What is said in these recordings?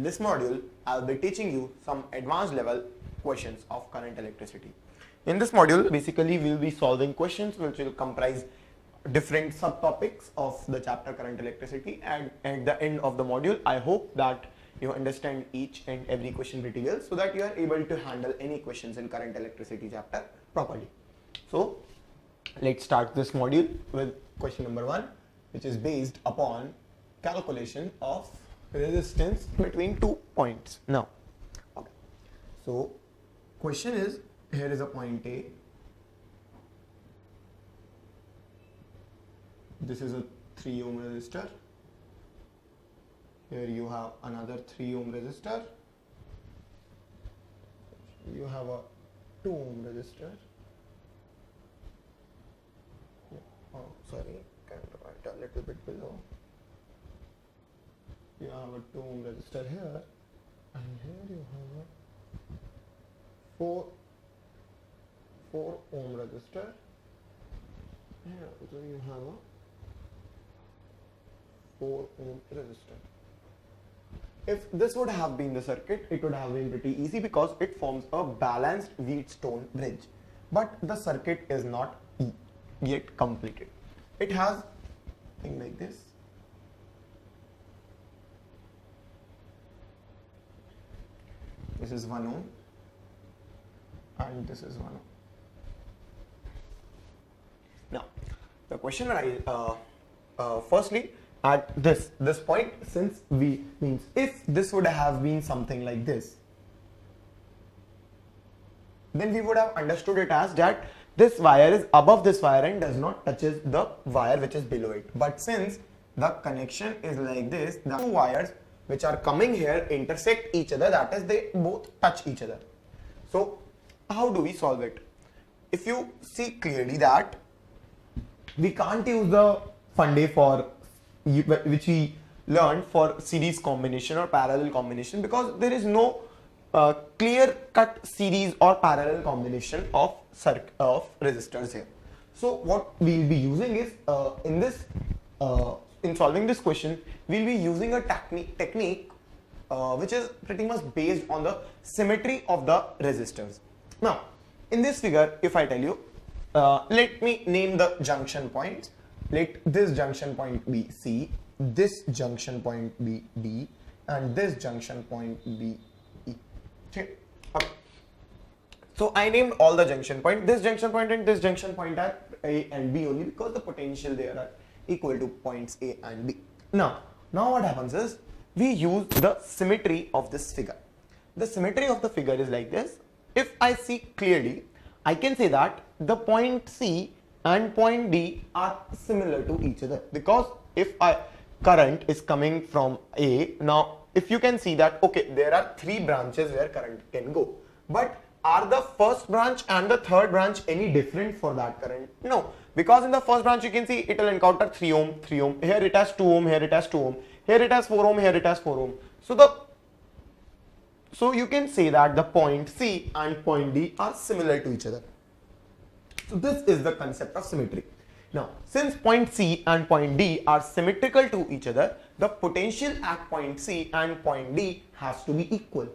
In this module, I will be teaching you some advanced level questions of current electricity. In this module, basically we will be solving questions which will comprise different subtopics of the chapter current electricity, and at the end of the module, I hope that you understand each and every question pretty well so that you are able to handle any questions in current electricity chapter properly. So let's start this module with question number 1, which is based upon calculation of resistance between 2 points. Now, okay. So question is, here is a point A. This is a 3 ohm resistor. Here you have another 3 ohm resistor. You have a 2 ohm resistor. Oh, sorry, can write a little bit below. You have a 2 ohm resistor here, and here you have a 4 ohm resistor. Here also you have a 4 ohm resistor. If this would have been the circuit, it would have been pretty easy because it forms a balanced Wheatstone bridge. But the circuit is not yet completed. It has thing like this. This is 1 ohm and this is 1 ohm. Now, the question arises, firstly, at this point, since if this would have been something like this, then we would have understood it as that this wire is above this wire and does not touches the wire which is below it. But since the connection is like this, the two wires which are coming here intersect each other, that is, they both touch each other. So how do we solve it? If you see clearly that we can't use the Funday for which we learned for series combination or parallel combination, because there is no clear cut series or parallel combination of resistors here. So what we will be using is in solving this question, we will be using a technique which is pretty much based on the symmetry of the resistors. Now, in this figure, if I tell you, let me name the junction points. Let this junction point be C, this junction point be D, and this junction point be E. Okay. So I named all the junction points. This junction point and this junction point are A and B only because the potential there are equal to points A and B. Now what happens is we use the symmetry of this figure. The symmetry of the figure is like this. If I see clearly, I can say that the point C and point D are similar to each other, because if current is coming from A, now if you can see that, okay, there are 3 branches where current can go, but are the first branch and the third branch any different for that current? No, because in the first branch you can see it will encounter 3 ohm, here it has 2 ohm, here it has 2 ohm, here it has 4 ohm, here it has 4 ohm. So you can say that the point C and point D are similar to each other. So this is the concept of symmetry. Now, since point C and point D are symmetrical to each other, the potential at point C and point D has to be equal.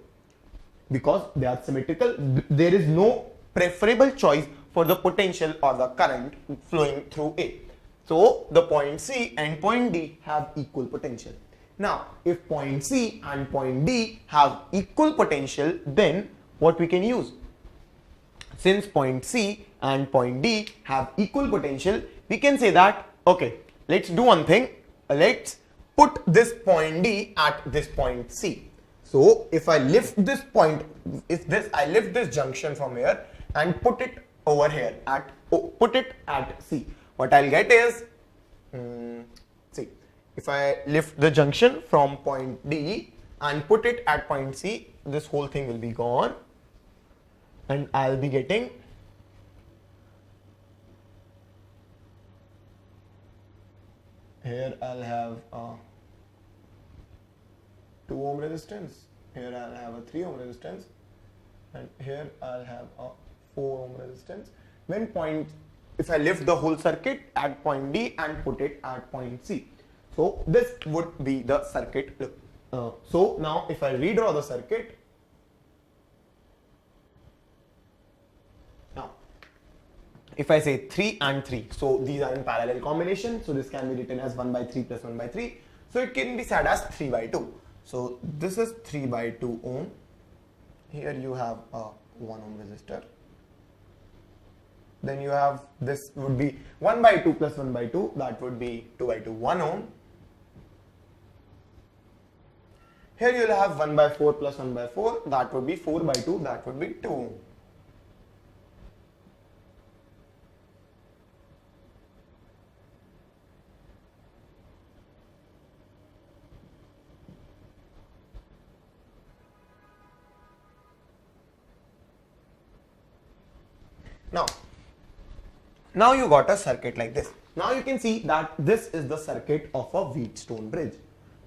Because they are symmetrical, there is no preferable choice for the potential or the current flowing through A. So the point C and point D have equal potential. Now, if point C and point D have equal potential, then what we can use? Since point C and point D have equal potential, we can say that, okay, let's do one thing. Let's put this point D at this point C. So if I lift this point, I lift this junction from here and put it over here put it at C, what I'll get is, see, if I lift the junction from point D and put it at point C, this whole thing will be gone, and I'll be getting here I'll have a 2 ohm resistance, here I'll have a 3 ohm resistance, and here I'll have a 4 ohm resistance. If I lift the whole circuit at point D and put it at point C. So this would be the circuit look. So now if I redraw the circuit, now if I say 3 and 3, so these are in parallel combination, so this can be written as 1 by 3 plus 1 by 3, so it can be said as 3 by 2. So this is 3 by 2 ohm. Here you have a 1 ohm resistor. Then you have, this would be 1 by 2 plus 1 by 2, that would be 2 by 2, 1 ohm. Here you will have 1 by 4 plus 1 by 4, that would be 4 by 2, that would be 2 ohm. Now you got a circuit like this. Now you can see that this is the circuit of a Wheatstone bridge,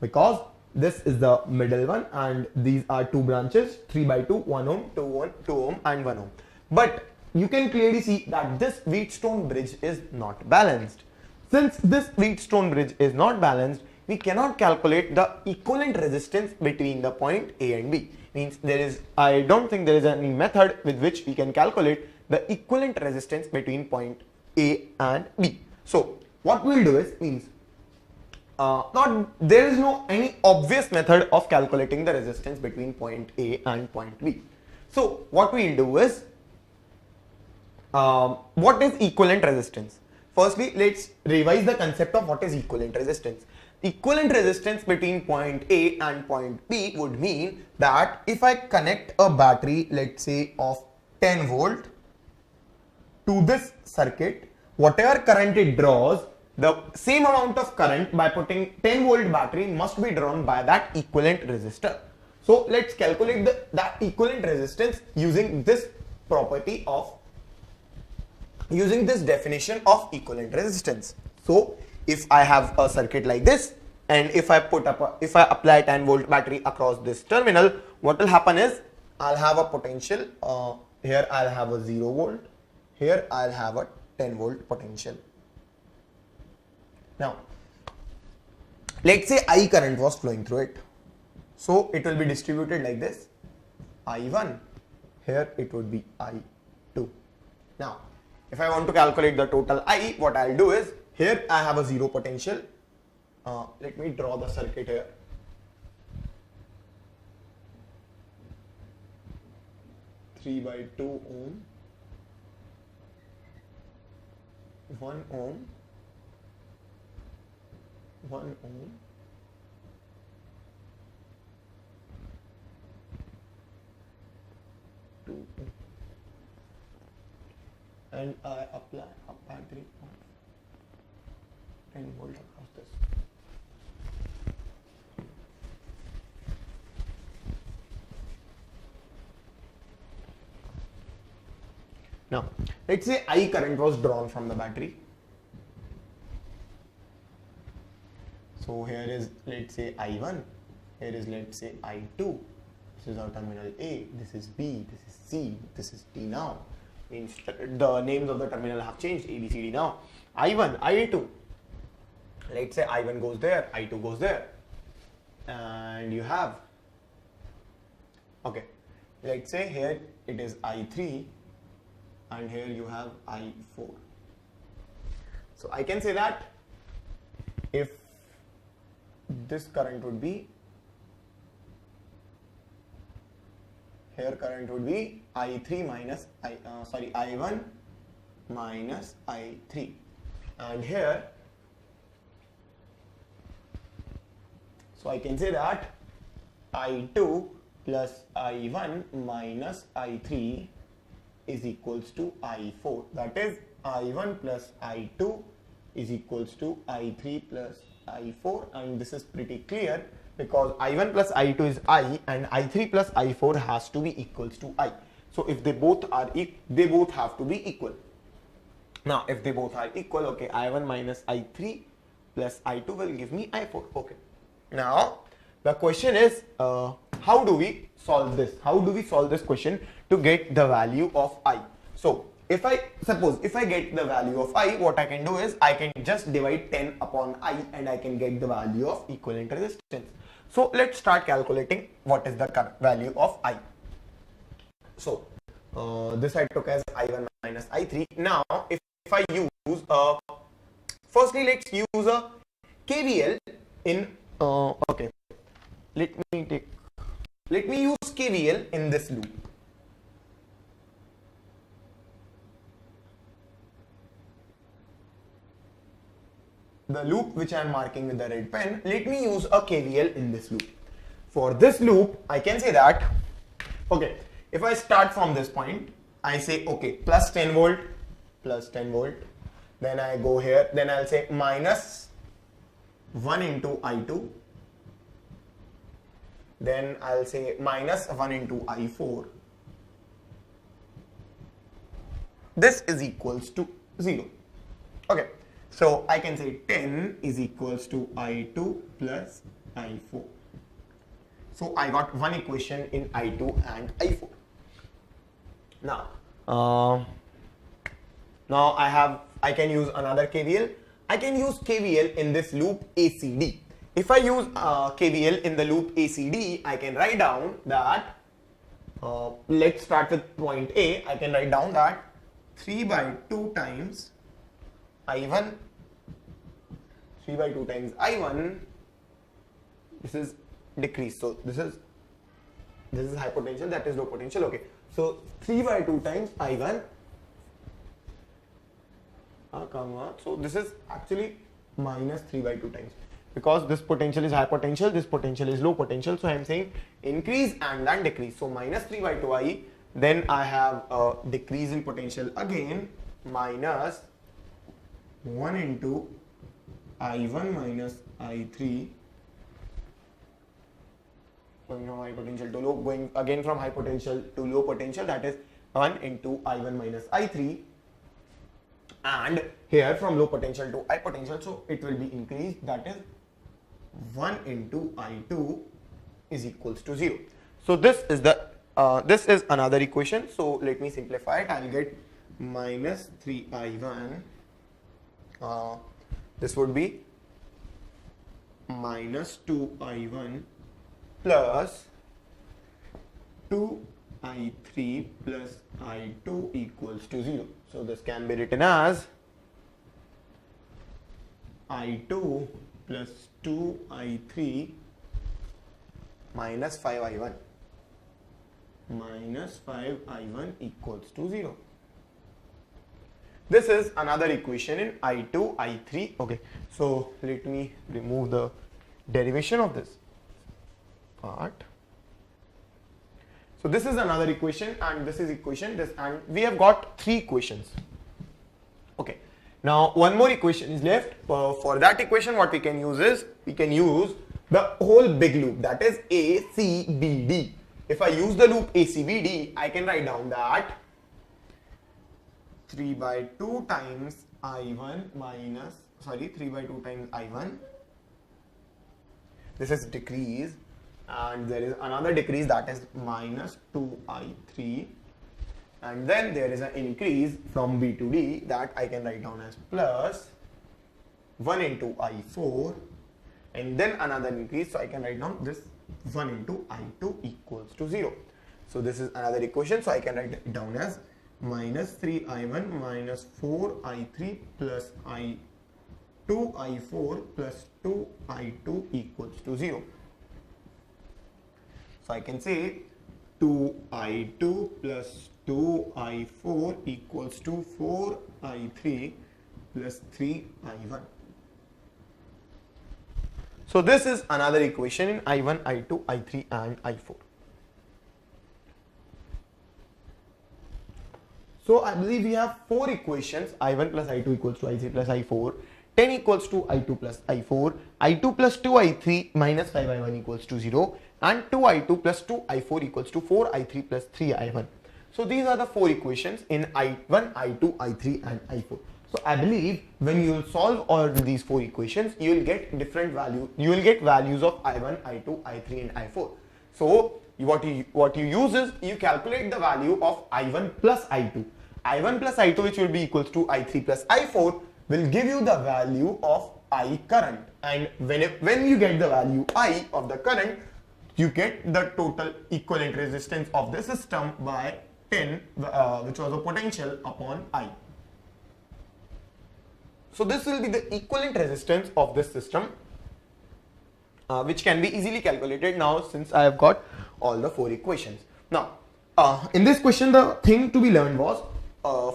because this is the middle one and these are two branches, 3 by 2, 1 ohm, 2 ohm and 1 ohm. But you can clearly see that this Wheatstone bridge is not balanced. Since this Wheatstone bridge is not balanced, we cannot calculate the equivalent resistance between the point A and B. Means I don't think there is any method with which we can calculate the equivalent resistance between point A and B. So what we'll do is, there is no any obvious method of calculating the resistance between point A and point B. So what we'll do is, what is equivalent resistance? Firstly, let's revise the concept of what is equivalent resistance. Equivalent resistance between point A and point B would mean that if I connect a battery, let's say of 10 volt to this circuit, whatever current it draws, the same amount of current by putting 10 volt battery must be drawn by that equivalent resistor. So let's calculate that equivalent resistance using this property of, using this definition of equivalent resistance. So if I have a circuit like this, and if I apply 10 volt battery across this terminal, what will happen is, I'll have a potential, here I'll have a 0 volt, here I'll have a 10 volt potential. Now let's say I current was flowing through it, so it will be distributed like this, I1, here it would be I2. Now if I want to calculate the total I, what I'll do is, here I have a 0 potential, let me draw the circuit here. Three by 2 ohm, 1 ohm, 1 ohm, 2 ohm, and I apply a battery of 10 volt across this. Now let's say I current was drawn from the battery. So here is, let's say I1, here is, let's say I2. This is our terminal A, this is B, this is C, this is D now. Means the names of the terminal have changed, A, B, C, D now. I1, I2. Let's say I1 goes there, I2 goes there. And you have, okay, let's say here it is I3 and here you have I4. So I can say that if this current would be, here current would be I3 minus I1 minus I3, and here, so I can say that I2 plus I1 minus I3 is equals to I4. That is, I1 plus I2 is equals to I3 plus I4, and this is pretty clear because I1 plus I2 is I and I3 plus I4 has to be equals to I. So if they both are they both have to be equal. Now if they both are equal, okay, I1 minus I3 plus I2 will give me I4. Okay. Now the question is, how do we solve this? How do we solve this question to get the value of I? So if I suppose if I get the value of I, what I can do is I can just divide 10 upon I and I can get the value of equivalent resistance. So let's start calculating what is the value of I. So this I took as I1 minus I3. Now if I use firstly let's use a KVL in okay, let me use KVL in this loop. The loop which I am marking with the red pen, let me use a KVL in this loop. For this loop, I can say that, okay, if I start from this point, I say, okay, plus 10 volt, then I go here, then I'll say minus 1 into I2, then I'll say minus 1 into I4. This is equals to 0. Okay. So I can say 10 is equals to I2 plus I4. So I got one equation in I2 and I4. Now, I can use another KVL. I can use KVL in this loop ACD. If I use KVL in the loop ACD, I can write down that, let's start with point A. I can write down that 3 by 2 times I1, 3 by 2 times I1, this is decrease, so this is high potential, that is low potential. Okay, so 3 by 2 times I1, so this is actually minus 3 by 2 times, because this potential is high potential, this potential is low potential, so I am saying increase and then decrease. So minus 3 by 2I, then I have a decrease in potential again, minus 1 into I1 minus I3, going from high potential to low, going again from high potential to low potential, that is 1 into I1 minus I3, and here from low potential to high potential, so it will be increased, that is 1 into I2 is equals to 0. So this is the this is another equation. So let me simplify it. I will get minus 3I1. This would be minus 2I1 plus 2I3 plus I2 equals to 0. So this can be written as I2 plus 2I3 minus 5I1 equals to 0. This is another equation in I2, I3. Okay, so let me remove the derivation of this part. So this is another equation and this is equation, this, and we have got 3 equations. Okay, now one more equation is left. For that equation, what we can use is, we can use the whole big loop, that is ACBD. If I use the loop ACBD, I can write down that 3 by 2 times I1 minus, 3 by 2 times I1. This is decrease, and there is another decrease, that is minus 2I3, and then there is an increase from B to D, that I can write down as plus 1 into I4, and then another increase, so I can write down this 1 into I2 equals to 0. So this is another equation, so I can write it down as minus 3I1 minus 4I3 plus I2I4 plus 2I2 equals to 0. So I can say 2I2 plus 2I4 equals to 4I3 plus 3I1. So this is another equation in I1, I2, I3 and I4. So I believe we have 4 equations, I1 plus I2 equals to I3 plus I4, 10 equals to I2 plus I4, I2 plus 2I3 minus 5I1 equals to 0, and 2I2 plus 2I4 equals to 4I3 plus 3I1. So these are the 4 equations in I1, I2, I3 and I4. So I believe when you will solve all these 4 equations, you will get different value. You will get values of I1, I2, I3 and I4. So what you use is, you calculate the value of I1 plus I2. I1 plus I2, which will be equals to I3 plus I4, will give you the value of I current. And when you get the value I of the current, you get the total equivalent resistance of the system by 10, which was the potential upon I. So this will be the equivalent resistance of this system, which can be easily calculated now since I have got all the 4 equations. Now, in this question, the thing to be learned was,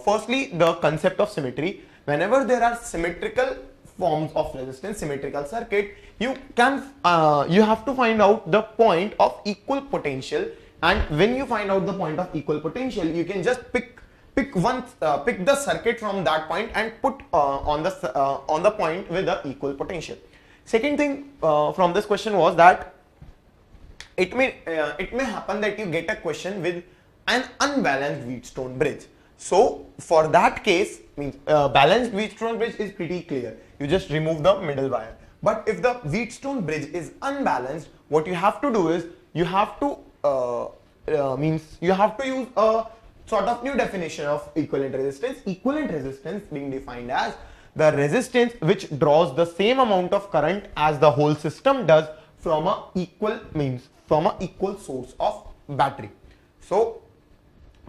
firstly, the concept of symmetry. Whenever there are symmetrical forms of resistance, symmetrical circuit, you have to find out the point of equal potential, and when you find out the point of equal potential, you can just pick the circuit from that point and put on the point with the equal potential. Second thing from this question was that it may happen that you get a question with an unbalanced Wheatstone bridge. So for that case, means balanced Wheatstone bridge is pretty clear. You just remove the middle wire. But if the Wheatstone bridge is unbalanced, what you have to do is you have to use a sort of new definition of equivalent resistance. Equivalent resistance being defined as the resistance which draws the same amount of current as the whole system does from a equal source of battery. So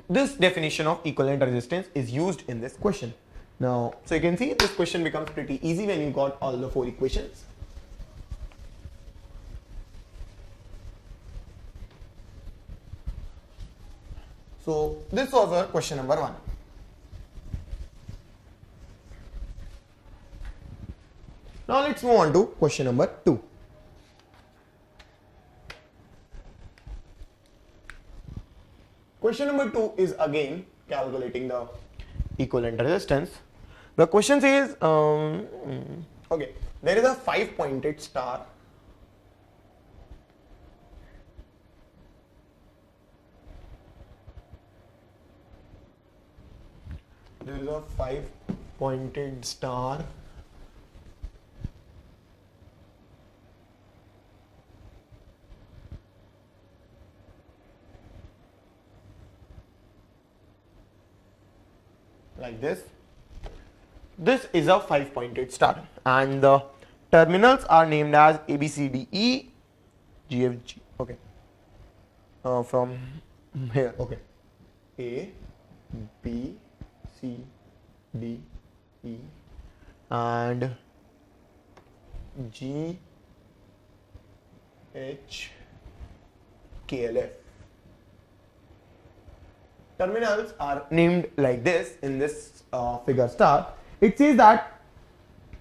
this definition of equivalent resistance is used in this question. Now, so you can see this question becomes pretty easy when you got all the 4 equations. So this was our question number 1. Now let's move on to question number 2. Question number 2 is again calculating the equivalent resistance. The question says, okay, there is a 5-pointed star. There is a 5-pointed star like this. This is a 5-pointed star and the terminals are named as A, B, C, D, E, G, F, G. Okay. From here, okay. A, B, C, D, E and G, H, K, L, F. Terminals are named like this in this figure star. It says that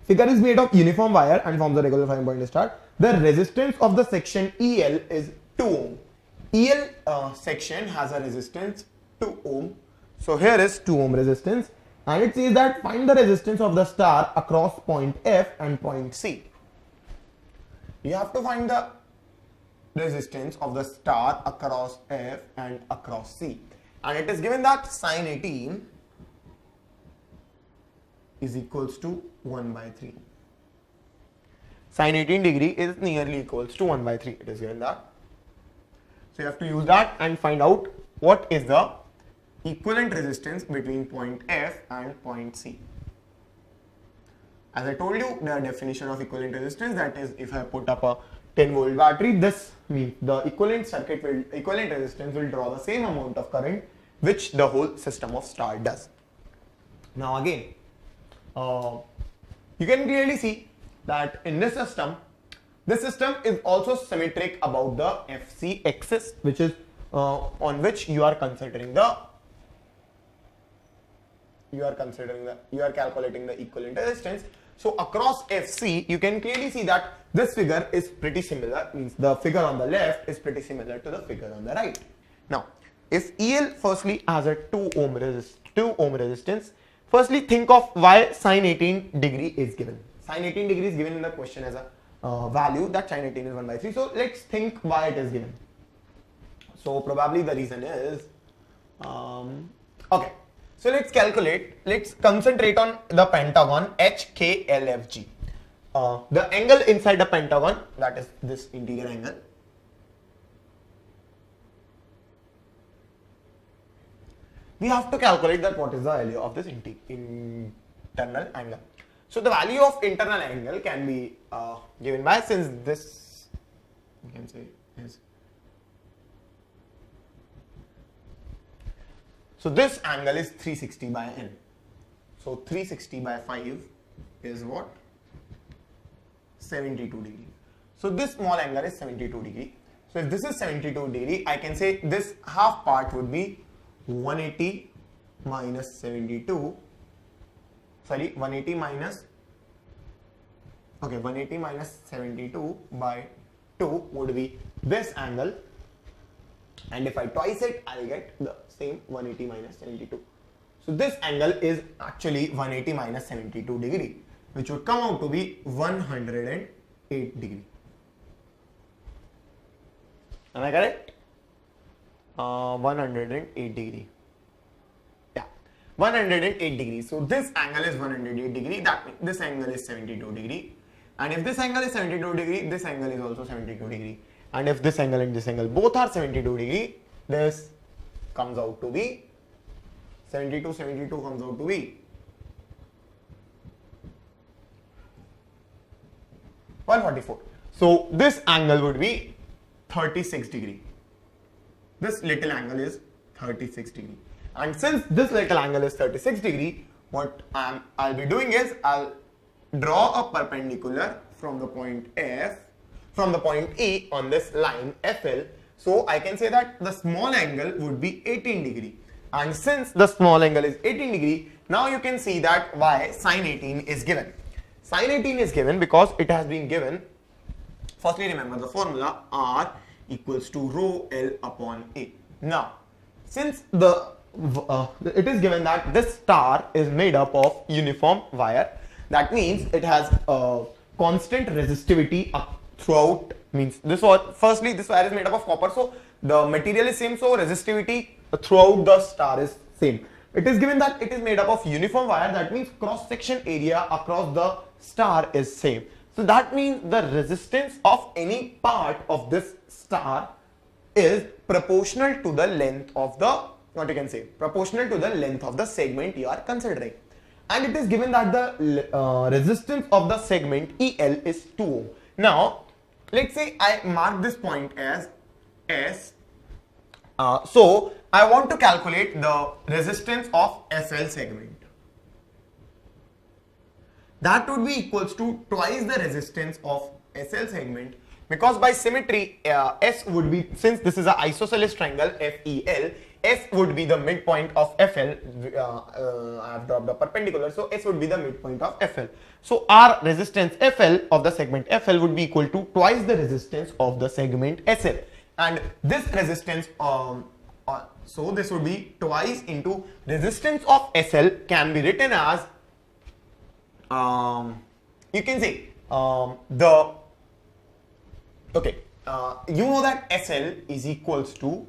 figure is made of uniform wire and forms a regular 5-pointed star. The resistance of the section EL is 2 ohm. EL section has a resistance 2 ohm. So here is 2 ohm resistance, and it says that find the resistance of the star across point F and point C. You have to find the resistance of the star across F and across C. And it is given that sine 18 is equals to 1 by 3. Sine 18 degree is nearly equals to 1 by 3. It is given that. So you have to use that and find out what is the equivalent resistance between point F and point C. As I told you, the definition of equivalent resistance, that is, if I put up a 10-volt battery, this means the equivalent resistance will draw the same amount of current which the whole system of star does. Now again, you can clearly see that in this system is also symmetric about the FC axis, which is on which you are calculating the equivalent resistance. So across FC, you can clearly see that this figure is pretty similar, means the figure on the left is pretty similar to the figure on the right. Now, if EL firstly has a 2 ohm resistance, firstly think of why sine 18 degree is given. Sine 18 degree is given in the question as a value that sine 18 is 1 by 3. So let's think why it is given. So probably the reason is, okay. So let's concentrate on the pentagon HKLFG. The angle inside the pentagon, that is this interior angle. we have to calculate that what is the value of this internal angle. So the value of internal angle can be given by, since this you can say is, so this angle is 360 by n. So 360 by 5 is what? 72 degree. So this small angle is 72 degree. So if this is 72 degree, I can say this half part would be 180 minus 72. Sorry, 180 minus, okay, 180 minus 72 by 2 would be this angle. And if I twice it, I'll get the same 180 minus 72. So this angle is actually 180 minus 72 degree, which would come out to be 108 degree. Am I correct? 108 degree. Yeah, 108 degree. So this angle is 108 degree. That means this angle is 72 degree. And if this angle is 72 degree, this angle is also 72 degree. And if this angle and this angle both are 72 degree, this comes out to be 72 comes out to be 144. So this angle would be 36 degree. This little angle is 36 degree. And since this little angle is 36 degree, what I'll be doing is I'll draw a perpendicular from the point F, from the point E on this line FL. So I can say that the small angle would be 18 degree. And since the small angle is 18 degree, now you can see that why sine 18 is given. Sine 18 is given because it has been given. Firstly, remember the formula R equals to rho L upon A. Now, since it is given that this star is made up of uniform wire, that means it has constant resistivity throughout. Means this was, firstly, this wire is made up of copper, so the material is same, so resistivity throughout the star is same. It is given that it is made up of uniform wire, that means cross section area across the star is same. So that means the resistance of any part of this star is proportional to the length of the, what you can say, proportional to the length of the segment you are considering. And it is given that the resistance of the segment EL is 2 ohm. Now, let's say I mark this point as S. So I want to calculate the resistance of SL segment. That would be equals to twice the resistance of SL segment, because by symmetry S would be, since this is an isosceles triangle FEL, S would be the midpoint of FL. I have dropped the perpendicular, so S would be the midpoint of FL. So our resistance FL of the segment FL would be equal to twice the resistance of the segment SL. And this resistance, so this would be twice into resistance of SL, can be written as, you can say, you know that SL is equals to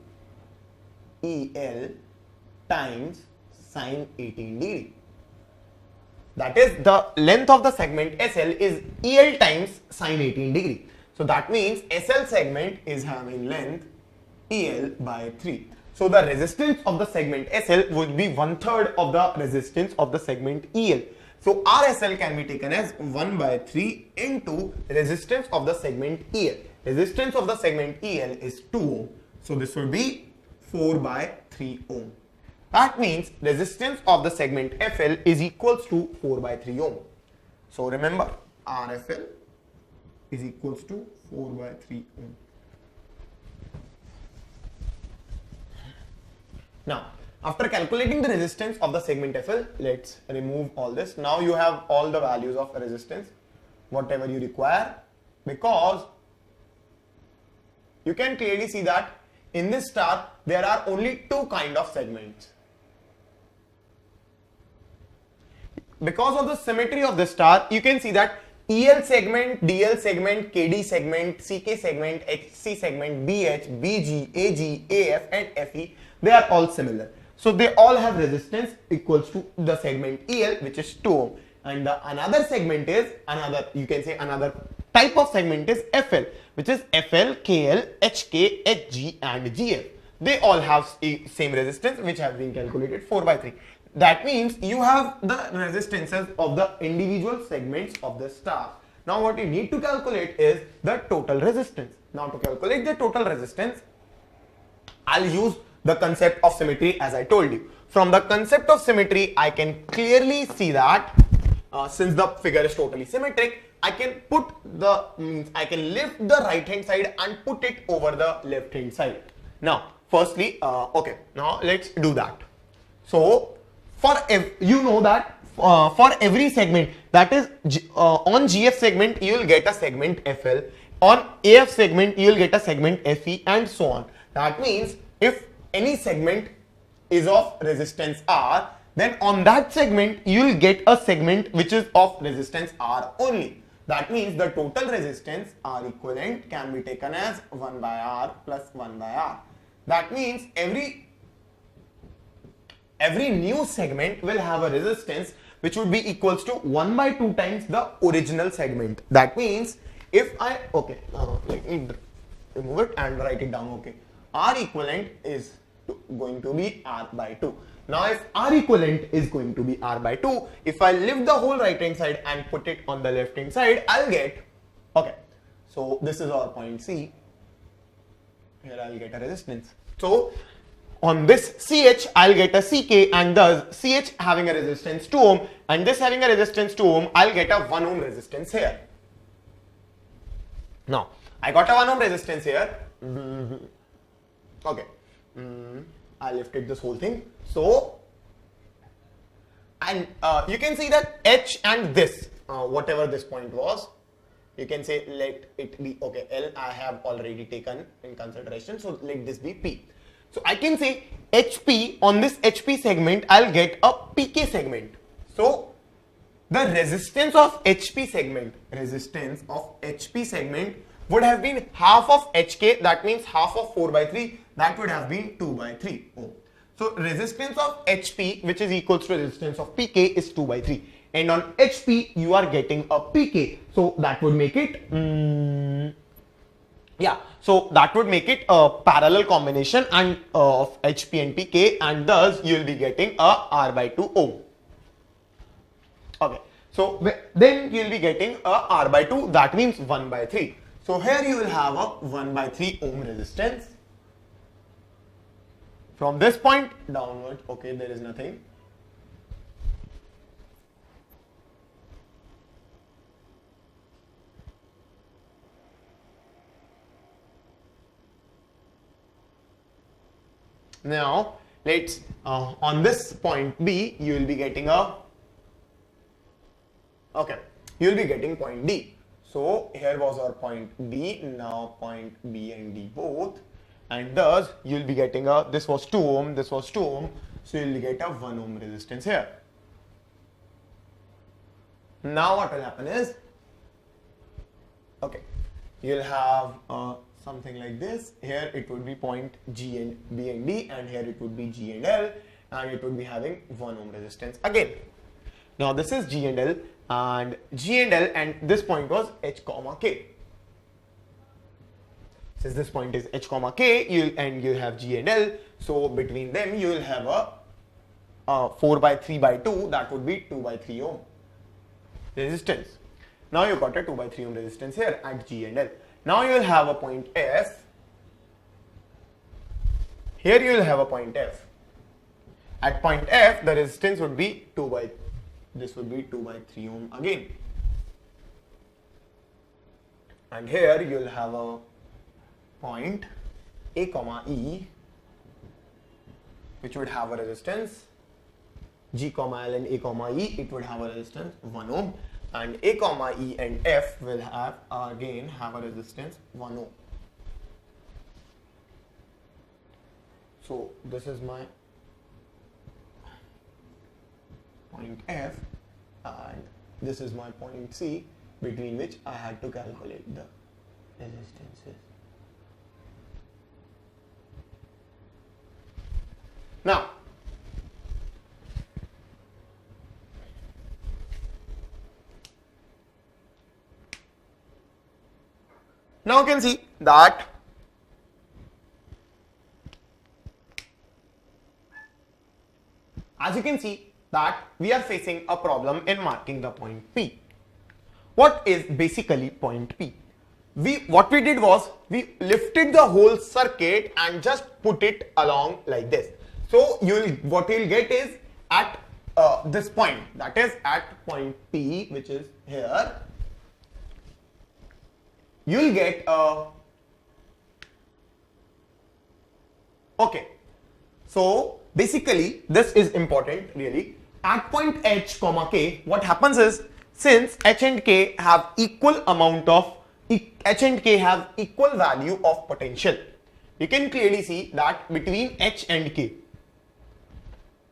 EL times sine 18 degree. That is, the length of the segment SL is EL times sine 18 degree. So that means SL segment is having length EL by 3. So the resistance of the segment SL would be 1/3 of the resistance of the segment EL. So RSL can be taken as 1 by 3 into resistance of the segment EL. Resistance of the segment EL is 2 ohm. So this will be 4 by 3 ohm. That means resistance of the segment FL is equals to 4 by 3 ohm. So remember, RFL is equals to 4 by 3 ohm. Now, after calculating the resistance of the segment FL, let's remove all this. Now you have all the values of resistance, whatever you require, because you can clearly see that in this star there are only two kind of segments. Because of the symmetry of the star, you can see that EL segment, DL segment, KD segment, CK segment, HC segment, BH, BG, AG, AF and FE, they are all similar. So they all have resistance equals to the segment EL, which is 2 ohm. And the another segment is you can say another type of segment is FL, which is FL, KL, HK, HG and GF. they all have same resistance which has been calculated 4 by 3. That means you have the resistances of the individual segments of the star. Now what you need to calculate is the total resistance. Now to calculate the total resistance, I'll use the concept of symmetry as I told you. From the concept of symmetry, I can clearly see that since the figure is totally symmetric, I can I can lift the right hand side and put it over the left hand side. Now, firstly, okay, now let's do that. So, you know that for every segment, that is on GF segment, you will get a segment FL. On AF segment, you will get a segment FE and so on. That means if any segment is of resistance R, then on that segment you will get a segment which is of resistance R only. That means the total resistance R equivalent can be taken as 1 by R plus 1 by R. That means every new segment will have a resistance which would be equals to 1 by 2 times the original segment. That means if I, okay, let me remove it and write it down, okay. R equivalent is going to be R by 2. Now if R equivalent is going to be R by 2, if I lift the whole right hand side and put it on the left hand side, I'll get, okay, so this is our point C. Here I'll get a resistance. So on this CH, I'll get a CK, and thus CH having a resistance 2 ohm and this having a resistance 2 ohm, I'll get a 1 ohm resistance here. Now, I got a 1 ohm resistance here. Okay, I lifted this whole thing. So, and you can see that H and this, whatever this point was, you can say let it be, okay, L I have already taken in consideration. So, let this be P. So, I can say HP, on this HP segment, I'll get a PK segment. So, the resistance of HP segment would have been half of HK, that means half of 4 by 3, that would have been 2 by 3 ohm. So resistance of HP, which is equals to resistance of PK, is 2 by 3. And on HP, you are getting a PK. So that would make it, so that would make it a parallel combination and of HP and PK, and thus you will be getting a R by 2 ohm. Okay, so then you will be getting a R by 2, that means 1 by 3. So here you will have a 1 by 3 ohm resistance. From this point downward, okay, there is nothing. Now, let's, on this point B, you will be getting a, okay, you will be getting point D. So here was our point B, now point B and D both, and thus you will be getting a, this was 2 ohm, this was 2 ohm, so you will get a 1 ohm resistance here. Now what will happen is, okay, you will have something like this. Here it would be point G and B and D, and here it would be G and L, and it would be having 1 ohm resistance again. Now this is G and L, and G and L, and this point was H comma K. Since this point is H comma K, you have G and L, so between them you will have a 4 by 3 by 2, that would be 2 by 3 ohm resistance. Now you got a 2 by 3 ohm resistance here at G and L. Now you will have a point F. Here you will have a point F. At point F, the resistance would be 2 by, this would be 2 by 3 ohm again. And here you will have a point A comma E, which would have a resistance G comma L and A comma E, it would have a resistance 1 ohm, and A comma E and F will have again have a resistance 1 ohm. So this is my point F, and this is my point C, between which I had to calculate the resistances. Now, you can see that as you can see that we are facing a problem in marking the point P. What is basically point P? What we did was we lifted the whole circuit and just put it along like this. So what you'll get is at this point, that is at point P, which is here, you'll get okay. So basically this is important really. At point H comma K, what happens is, since H and K have equal amount of H and K have equal value of potential, you can clearly see that between H and K,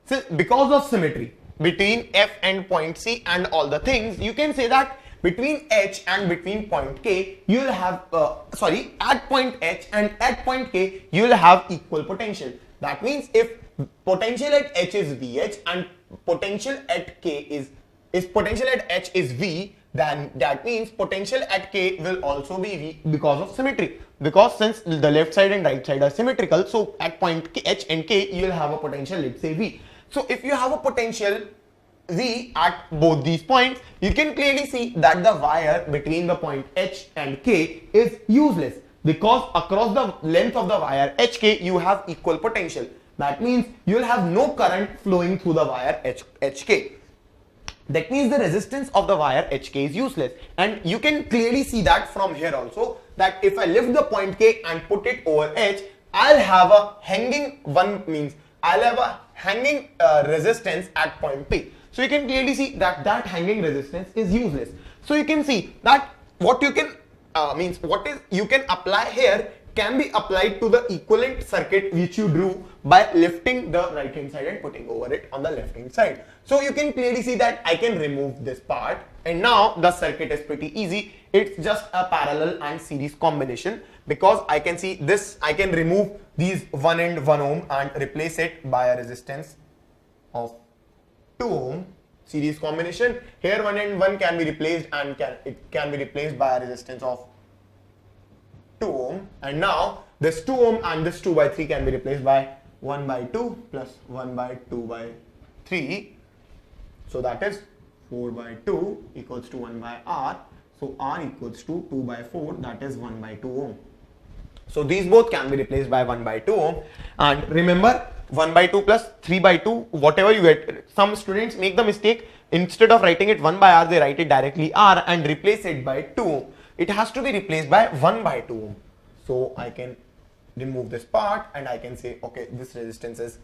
so because of symmetry between F and point C and all the things, you can say that between H and between point K, you will have at point H and at point K, you will have equal potential. That means if potential at H is VH and potential at K is potential at H is V, then that means potential at K will also be V because of symmetry. Because since the left side and right side are symmetrical, so at point H and K, you will have a potential, let's say V. So if you have a potential V at both these points, you can clearly see that the wire between the point H and K is useless, because across the length of the wire HK, you have equal potential. That means you will have no current flowing through the wire HK. That means the resistance of the wire HK is useless, and you can clearly see that from here also, that if I lift the point K and put it over H, I'll have a hanging resistance at point P. So you can clearly see that hanging resistance is useless. So you can see that what you can you can apply here can be applied to the equivalent circuit which you drew by lifting the right hand side and putting over it on the left hand side. So you can clearly see that I can remove this part, and now the circuit is pretty easy. It's just a parallel and series combination, because I can see this, I can remove these 1 and 1 ohm and replace it by a resistance of 2 ohm. Series combination, here 1 and 1 can be replaced, and it can be replaced by a resistance of 2 ohm, and now this 2 ohm and this 2 by 3 can be replaced by 1 by 2 plus 1 by 2 by 3. So that is 4 by 2 equals to 1 by R. So R equals to 2 by 4, that is 1 by 2 ohm. So these both can be replaced by 1 by 2 ohm, and remember 1 by 2 plus 3 by 2, whatever you get. Some students make the mistake, instead of writing it 1 by R, they write it directly R and replace it by 2 ohm. It has to be replaced by 1 by 2 ohm. So I can remove this part and I can say, okay, this resistance is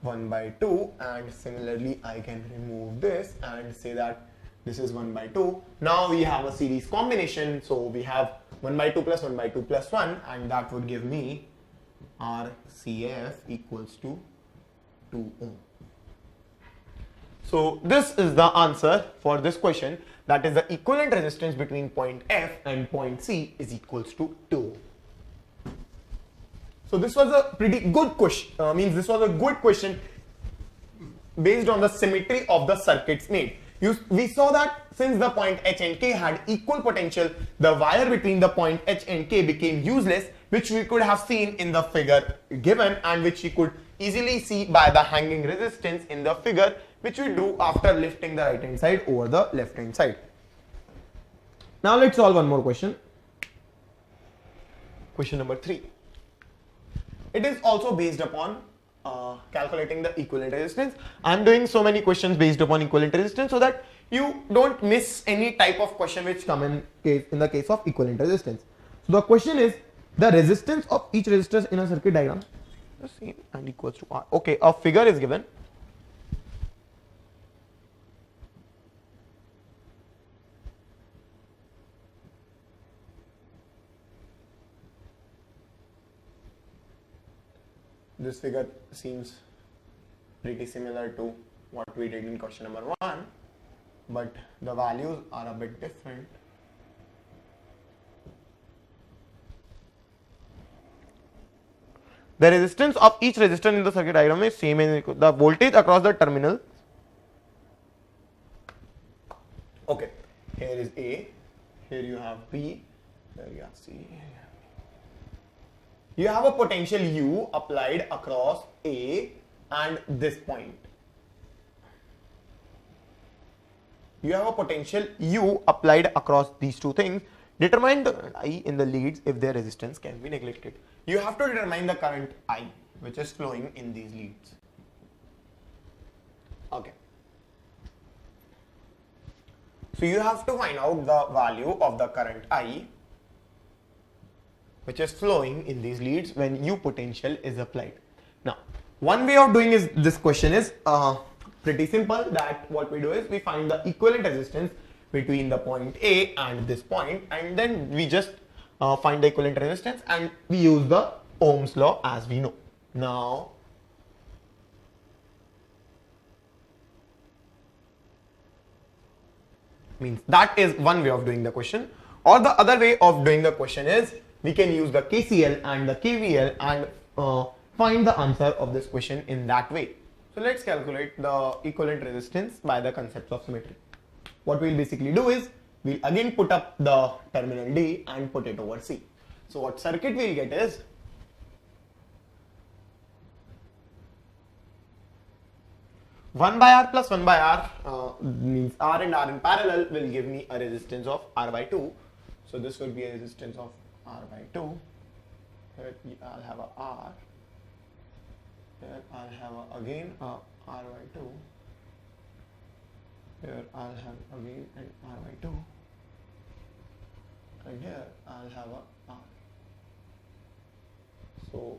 1 by 2, and similarly I can remove this and say that this is 1 by 2. Now we have a series combination, so we have 1 by 2 plus 1 by 2 plus 1, and that would give me RCF equals to 2 ohm. So this is the answer for this question, that is the equivalent resistance between point F and point C is equals to 2 ohm. So this was a pretty good question, this was a good question based on the symmetry of the circuits made. We saw that since the point H and K had equal potential, the wire between the point H and K became useless, which we could have seen in the figure given, and which we could easily see by the hanging resistance in the figure, which we drew after lifting the right hand side over the left hand side. Now let's solve one more question. Question number 3. It is also based upon calculating the equivalent resistance. I am doing so many questions based upon equivalent resistance so that you don't miss any type of question which come in the case of equivalent resistance. So the question is, the resistance of each resistor in a circuit diagram the same and equals to R. Okay, a figure is given. This figure seems pretty similar to what we did in question number 1, but the values are a bit different. The resistance of each resistor in the circuit diagram is same and equal. The voltage across the terminal. Okay, here is A, here you have B, here you have C. You have a potential U applied across A and this point. you have a potential U applied across these two things. Determine the I in the leads if their resistance can be neglected. You have to determine the current I which is flowing in these leads. Okay. So you have to find out the value of the current I which is flowing in these leads when U potential is applied. Now, one way of doing is this question is pretty simple, that what we do is we find the equivalent resistance between the point A and this point, and then we just find the equivalent resistance and we use the Ohm's law as we know. Now, means that is one way of doing the question, or the other way of doing the question is we can use the KCL and the KVL and find the answer of this question in that way. So let's calculate the equivalent resistance by the concept of symmetry. What we'll basically do is we'll again put up the terminal D and put it over C. So what circuit we'll get is 1 by R plus 1 by R means R and R in parallel will give me a resistance of R by 2. So this will be a resistance of R by 2. Here I'll have a R. Here I'll have again a R by 2. Here I'll have again an R by 2. And here I'll have a R. So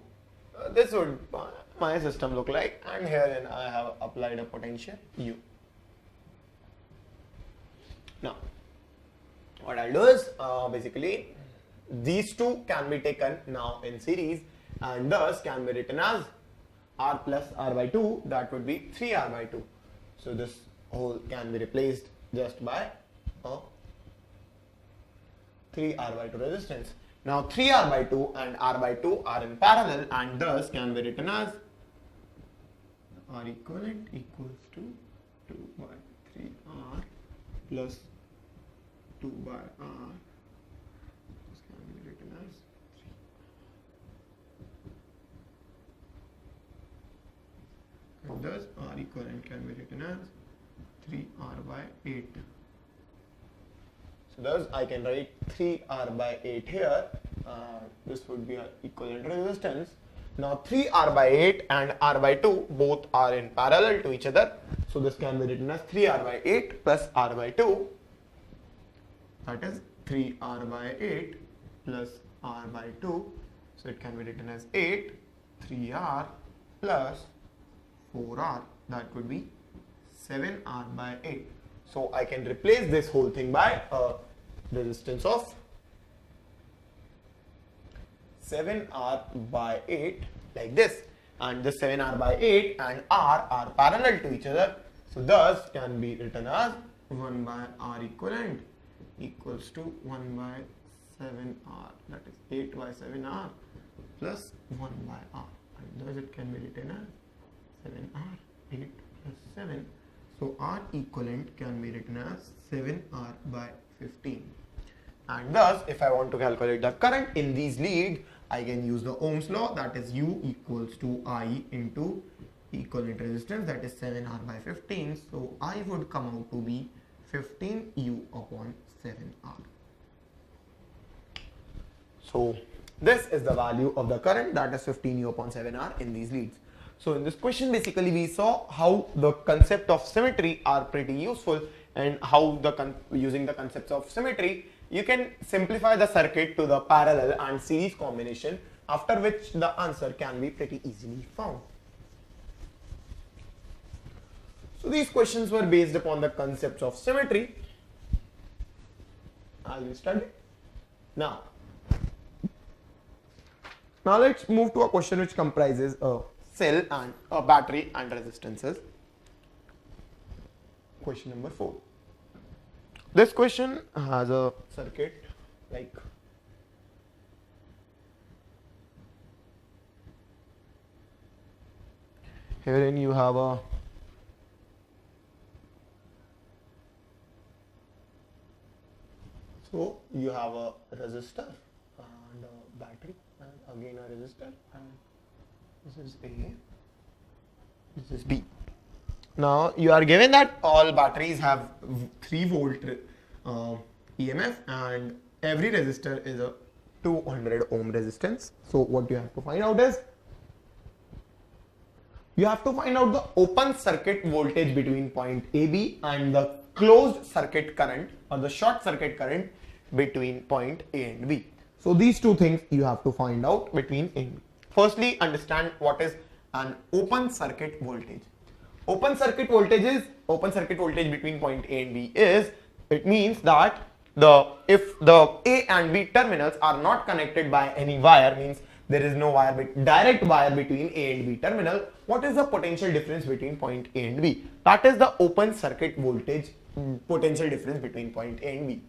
this would my system look like, and herein I have applied a potential U. Now, what I'll do is basically these two can be taken now in series and thus can be written as R plus R by 2, that would be 3R by 2. So this whole can be replaced just by 3R by 2 resistance. Now 3R by 2 and R by 2 are in parallel and thus can be written as R equivalent equals to 2 by 3R plus 2 by R. This can be written as 3. And thus R equivalent can be written as 3R by 8. So thus I can write 3R by 8 here. This would be our equivalent resistance. Now 3R by 8 and R by 2 both are in parallel to each other. So this can be written as 3R by 8 plus R by 2. That is 3R by 8 plus R by 2. So it can be written as 8, 3R plus 4R. That would be 7R by 8. So I can replace this whole thing by a resistance of 7R by 8 like this, and the 7R by 8 and R are parallel to each other. So thus can be written as 1 by R equivalent equals to 1 by 7R, that is 8 by 7R plus 1 by R, and thus it can be written as 7R, 8 plus 7. So R equivalent can be written as 7R by 15. And thus, if I want to calculate the current in these leads, I can use the Ohm's law, that is U equals to I into equivalent resistance, that is 7R by 15. So I would come out to be 15U upon 7R. So this is the value of the current, that is 15U upon 7R in these leads. So in this question basically we saw how the concept of symmetry are pretty useful, and how using the concepts of symmetry you can simplify the circuit to the parallel and series combination, after which the answer can be pretty easily found. So these questions were based upon the concepts of symmetry as we studied. Now let's move to a question which comprises a cell and a battery and resistances. Question number 4. This question has a circuit like herein you have a resistor and a battery and again a resistor, and this is A, this is B. Now you are given that all batteries have 3 volt EMF and every resistor is a 200 ohm resistance. So what you have to find out is you have to find out the open circuit voltage between point AB and the closed circuit current or the short circuit current between point A and B. So these two things you have to find out between A and B. Firstly, understand what is an open circuit voltage. Open circuit voltage between point A and B is, it means that if the A and B terminals are not connected by any wire, means there is no direct wire between A and B terminal, what is the potential difference between point A and B? That is the open circuit voltage potential difference between point A and B.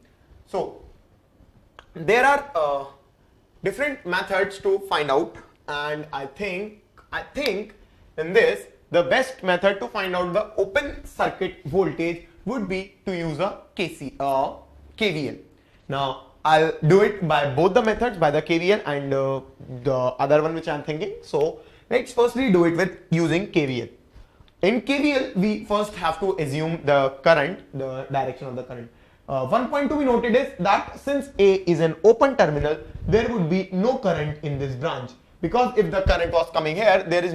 So there are different methods to find out, and I think in this the best method to find out the open circuit voltage would be to use a KVL. Now I'll do it by both the methods, by the KVL and the other one which I'm thinking. So let's firstly do it with using KVL. In KVL, we first have to assume the current, the direction of the current. One point to be noted is that since A is an open terminal, there would be no current in this branch, because if the current was coming here, there is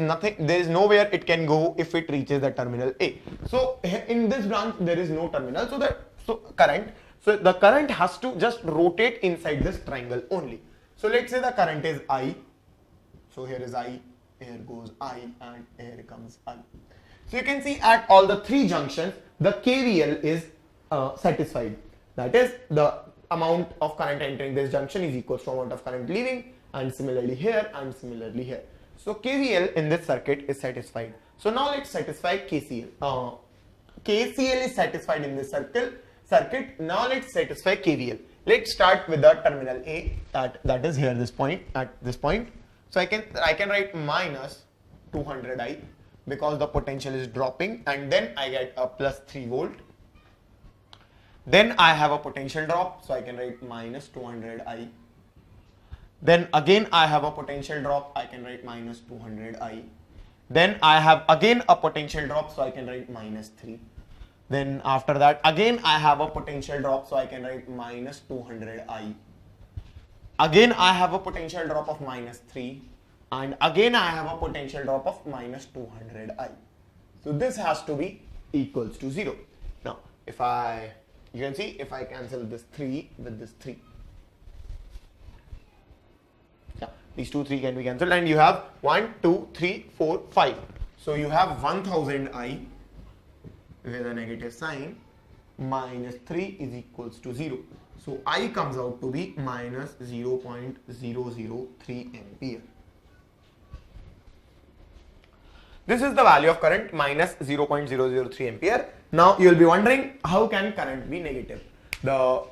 nowhere it can go if it reaches the terminal A. So in this branch there is no terminal, so the current has to just rotate inside this triangle only. So let's say the current is I. So here is I, here goes I, and here comes I. So you can see at all the 3 junctions the KVL is satisfied. That is, the amount of current entering this junction is equal to amount of current leaving, and similarly here and similarly here. So KVL in this circuit is satisfied. So now let's satisfy KCL. KCL is satisfied in this circuit. Now let's satisfy KVL. Let's start with the terminal A, that is here, this point, at this point. So I can write minus 200I because the potential is dropping, and then I get a plus 3 volt. Then I have a potential drop, so I can write minus 200I. Then again I have a potential drop, I can write minus 200I. Then I have again a potential drop, so I can write minus 3. Then after that again I have a potential drop, so I can write minus 200I. Again I have a potential drop of minus 3, and again I have a potential drop of minus 200I. So this has to be equals to 0. Now you can see if I cancel this 3 with this 3. Yeah, these 2, 3 can be cancelled, and you have 1, 2, 3, 4, 5. So you have 1000I with a negative sign, minus 3 is equals to 0. So I comes out to be minus 0.003 ampere. This is the value of current, minus 0.003 ampere. Now you will be wondering, how can current be negative? The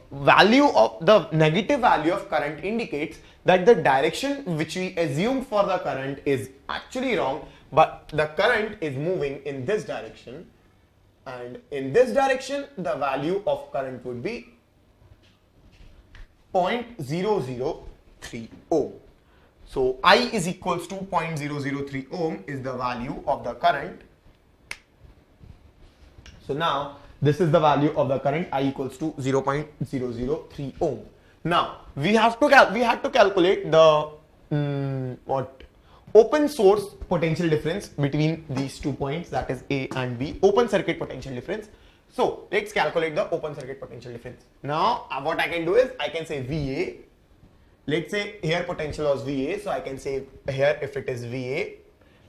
negative value of current indicates that the direction which we assume for the current is actually wrong, but the current is moving in this direction, and in this direction the value of current would be 0.003 ohm. So I is equals to 0.003 ohm is the value of the current. So now this is the value of the current, I equals to 0.003 ohm. Now we had to calculate the open source potential difference between these 2 points, that is A and B, open circuit potential difference. So let's calculate the open circuit potential difference. Now what I can do is I can say VA. Let's say here potential was VA, so I can say here if it is VA,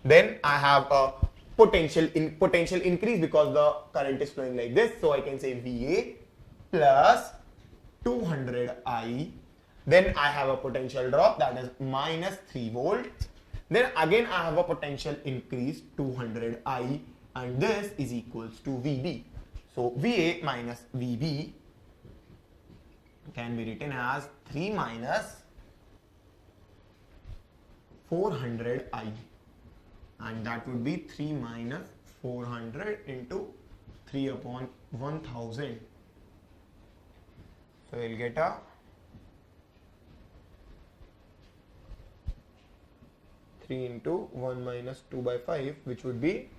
then I have a potential increase because the current is flowing like this. So I can say VA plus 200I. Then I have a potential drop, that is minus 3 volts. Then again I have a potential increase 200I, and this is equals to VB. So VA minus VB can be written as 3 minus 400I, and that would be 3 minus 400 into 3 upon 1000. So you'll get a 3 into 1 minus 2 by 5, which would be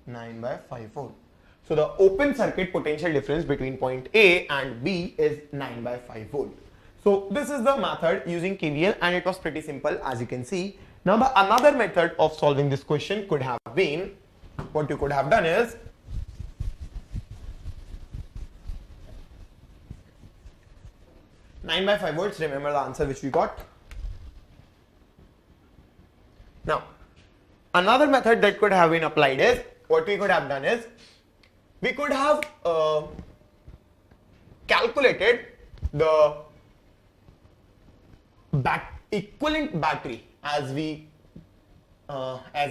9 by 5 volt. So the open circuit potential difference between point A and B is 9 by 5 volt. So this is the method using KVL, and it was pretty simple, as you can see. Now another method of solving this question could have been, what you could have done is, (9 by 5 volts, remember the answer which we got. Now, another method that could have been applied is, what we could have done is, we could have calculated the equivalent battery as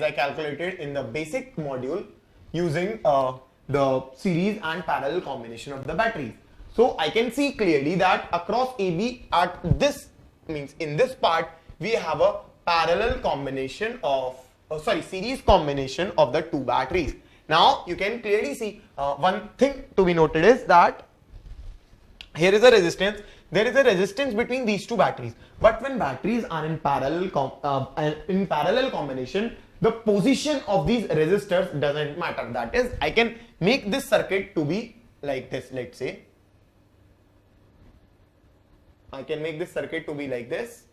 I calculated in the basic module using the series and parallel combination of the batteries. So I can see clearly that across AB at this means in this part we have a parallel combination of series combination of the two batteries. Now you can clearly see one thing to be noted is that here is a resistance. There is a resistance between these two batteries, but when batteries are in parallel combination, the position of these resistors doesn't matter. That is, I can make this circuit to be like this. Let's say I can make this circuit to be like this.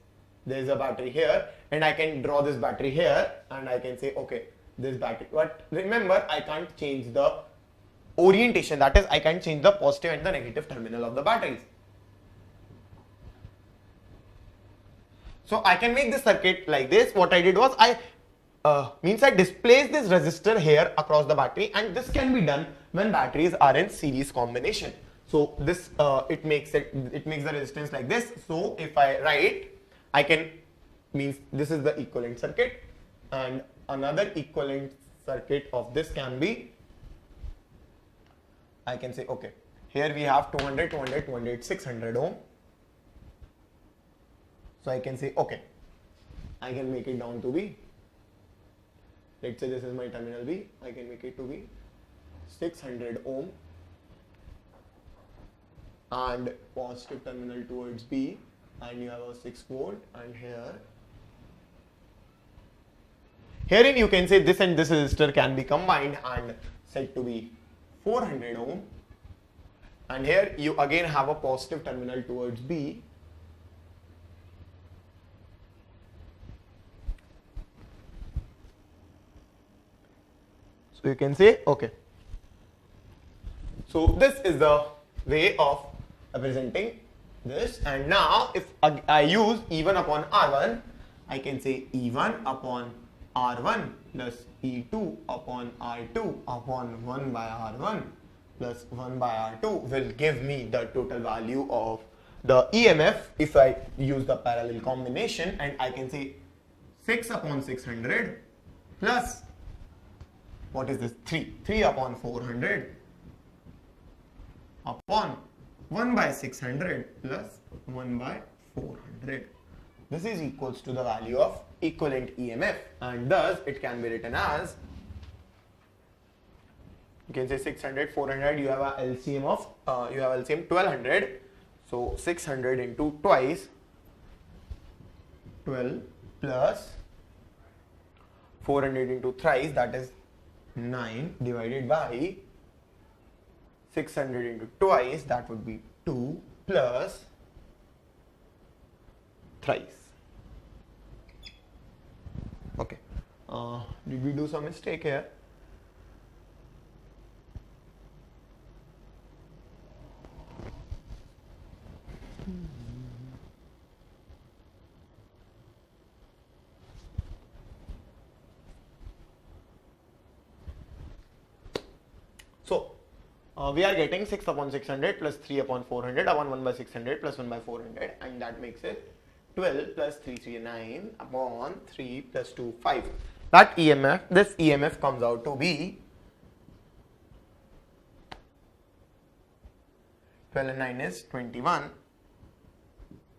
There is a battery here, and I can draw this battery here, and I can say, okay, this battery. But remember, I can't change the orientation. That is, I can't change the positive and the negative terminal of the batteries. So I can make this circuit like this. What I did was I displaced this resistor here across the battery, and this can be done when batteries are in series combination. So this it makes the resistance like this. So if I write, I can means this is the equivalent circuit, and another equivalent circuit of this can be, I can say, okay, here we have 200, 200, 200, 600 ohm. So I can say, okay, I can make it down to be, let's say this is my terminal B, I can make it to be 600 ohm and positive terminal towards B, and you have a 6 volt, and herein you can say this and this resistor can be combined and set to be 400 ohm, and here you again have a positive terminal towards B. So you can say, okay, so this is the way of representing this. And now if I use E1 upon R1, I can say E1 upon R1 plus E2 upon R2 upon 1 by R1 plus 1 by R2 will give me the total value of the EMF if I use the parallel combination, and I can say 6 upon 600 plus, what is this, 3 upon 400 upon 1 by 600 plus 1 by 400. This is equals to the value of equivalent EMF, and thus it can be written as, you can say 600, 400, you have a LCM of, you have LCM 1200, so 600 into twice 12 plus 400 into thrice, that is 9, divided by 600 into twice, that would be 2 plus thrice. Okay, did we do some mistake here? So we are getting 6 upon 600 plus 3 upon 400 upon 1 by 600 plus 1 by 400, and that makes it 12 plus 3, 3, 9 upon 3 plus 2, 5. That EMF, this EMF comes out to be 12 and 9 is 21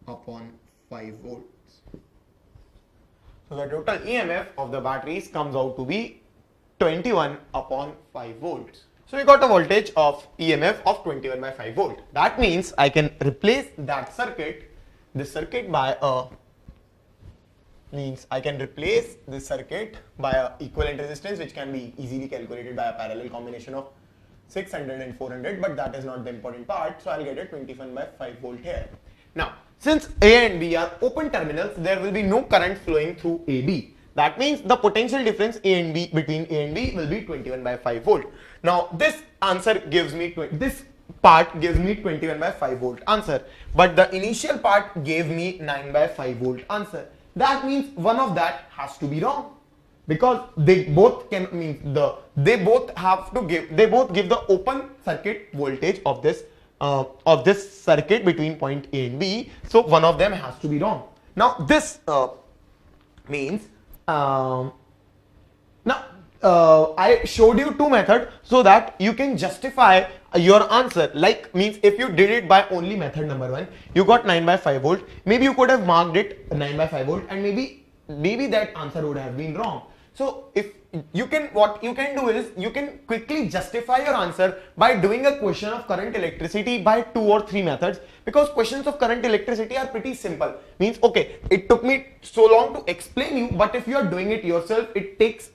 upon 5 volts. So the total EMF of the batteries comes out to be 21 upon 5 volts. So we got a voltage of EMF of 21 by 5 volt. That means I can replace that circuit, this circuit, by a means I can replace this circuit by a equivalent resistance, which can be easily calculated by a parallel combination of 600 and 400, but that is not the important part. So I'll get a 21 by 5 volt here. Now, since A and B are open terminals, there will be no current flowing through AB. That means the potential difference between A and B will be 21 by 5 volt. Now, this answer gives me this part gives me 21 by 5 volt answer, but the initial part gave me 9 by 5 volt answer. That means one of that has to be wrong, because they both give the open circuit voltage of this circuit between point A and B. So one of them has to be wrong. Now this means I showed you two methods so that you can justify your answer. Like, means if you did it by only method number 1, you got 9 by 5 volt. Maybe you could have marked it 9 by 5 volt, and maybe that answer would have been wrong. So what you can do is you can quickly justify your answer by doing a question of current electricity by 2 or 3 methods, because questions of current electricity are pretty simple. Means, okay, it took me so long to explain you, but if you are doing it yourself, it is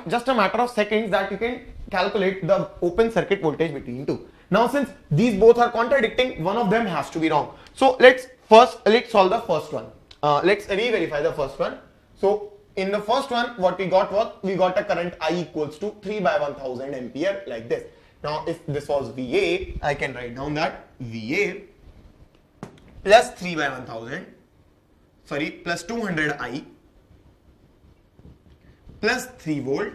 just a matter of seconds that you can calculate the open circuit voltage between two. Now, since these both are contradicting, one of them has to be wrong. So let's solve the first one. Let's re-verify the first one. So in the first one, what we got was, we got a current I equals to 3 by 1000 ampere like this. Now if this was VA, I can write down that VA plus 3 by 1000, plus 200 I plus 3 volt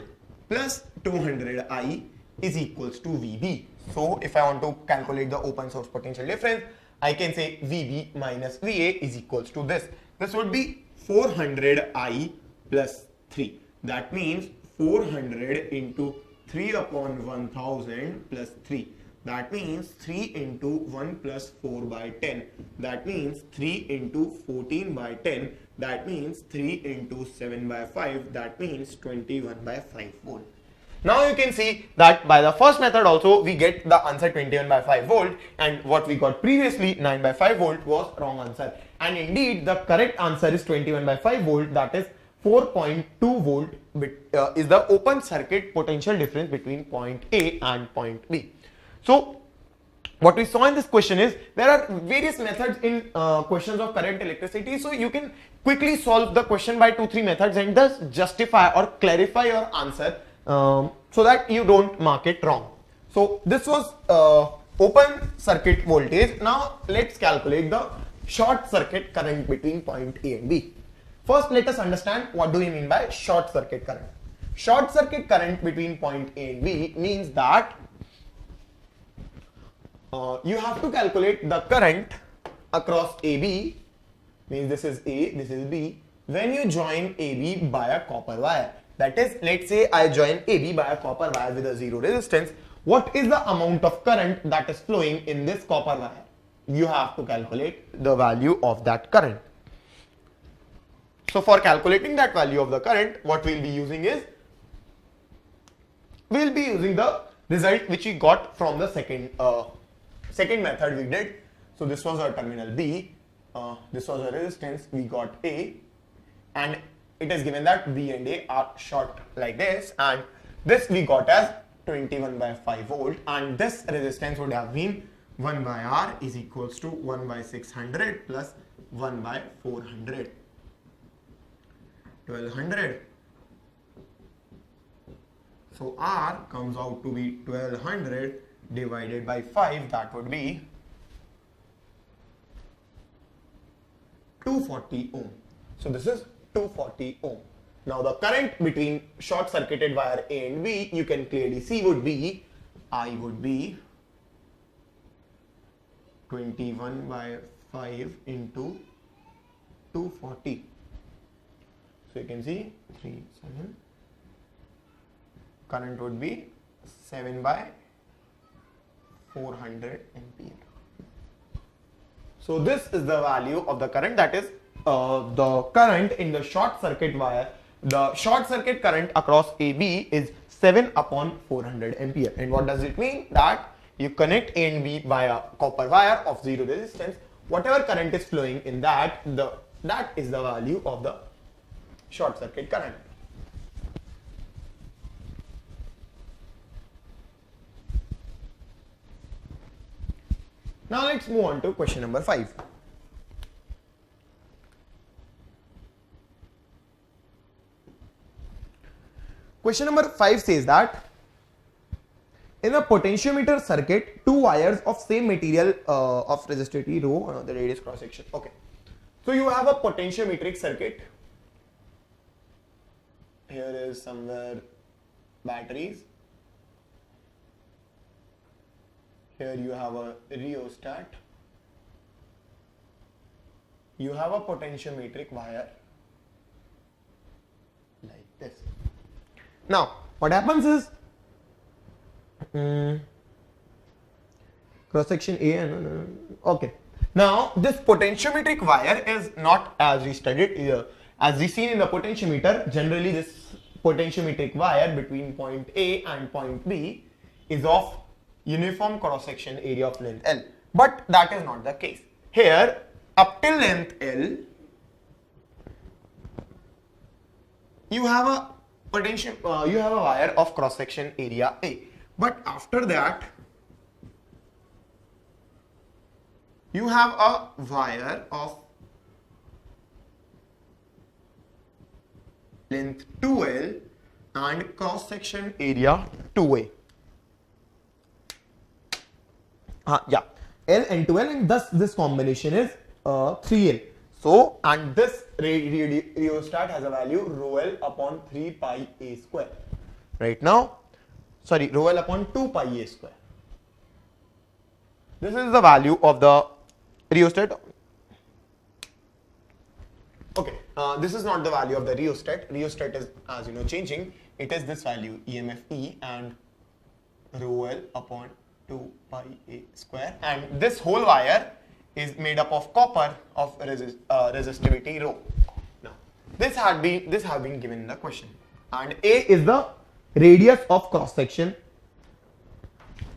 plus 200 I is equals to VB. So if I want to calculate the open source potential difference, I can say VB minus VA is equals to this. This would be 400 I plus 3. That means 400 into 3 upon 1000 plus 3. That means 3 into 1 plus 4 by 10. That means 3 into 14 by 10. That means 3 into 7 by 5. That means 21 by 5 volt. Now you can see that by the first method also we get the answer 21 by 5 volt, and what we got previously 9 by 5 volt was wrong answer. And indeed the correct answer is 21 by 5 volt, that is 4.2 volt is the open circuit potential difference between point A and point B. So what we saw in this question is there are various methods in questions of current electricity, so you can quickly solve the question by 2-3 methods and thus justify or clarify your answer so that you don't mark it wrong. So this was open circuit voltage. Now let's calculate the short circuit current between point A and B. First, let us understand what do we mean by short circuit current. Short circuit current between point A and B means that you have to calculate the current across AB, means this is A, this is B, when you join AB by a copper wire. That is, let's say I join AB by a copper wire with a zero resistance. What is the amount of current that is flowing in this copper wire? You have to calculate the value of that current. So for calculating that value of the current, what we'll be using is, we'll be using the result which we got from the second method we did. So this was our terminal B, this was a resistance, we got A, and it is given that B and A are short like this, and this we got as 21 by 5 volt, and this resistance would have been 1 by R is equals to 1 by 600 plus 1 by 400, 1200. So R comes out to be 1200 divided by 5, that would be 240 ohm. So this is 240 ohm. Now the current between short circuited wire A and B, you can clearly see would be, I would be 21 by 5 into 240. So you can see 3, 7. Current would be 7 by 400 ampere. So this is the value of the current, that is the current in the short circuit wire. The short circuit current across AB is 7 upon 400 ampere. And what does it mean? That you connect A and B by a copper wire of zero resistance. Whatever current is flowing in that, the That is the value of the short circuit current. Now let's move on to question number 5. Question number 5 says that in a potentiometer circuit, 2 wires of same material of resistivity rho, the radius cross section. Okay. So you have a potentiometric circuit. Here is somewhere batteries. Here you have a rheostat. You have a potentiometric wire like this. Now, what happens is cross section A. Okay. Now, this potentiometric wire is not as we studied here. As we seen in the potentiometer, generally this potentiometric wire between point A and point B is of uniform cross section area of length L. But that is not the case. Here, up till length L, you have a you have a wire of cross section area A. But after that, you have a wire of length 2L and cross section area 2A. Yeah, L and 2L, and thus this combination is 3L. So, and this rheostat has a value rho L upon 3 pi A square. Right now, sorry, rho L upon 2 pi A square. This is the value of the rheostat. Okay, this is not the value of the rheostat. Rheostat is, as you know, changing. It is this value, EMF E and rho L upon 2 pi A square. And this whole wire is made up of copper of resistivity rho. Now, this have been given in the question. And A is the radius of cross section.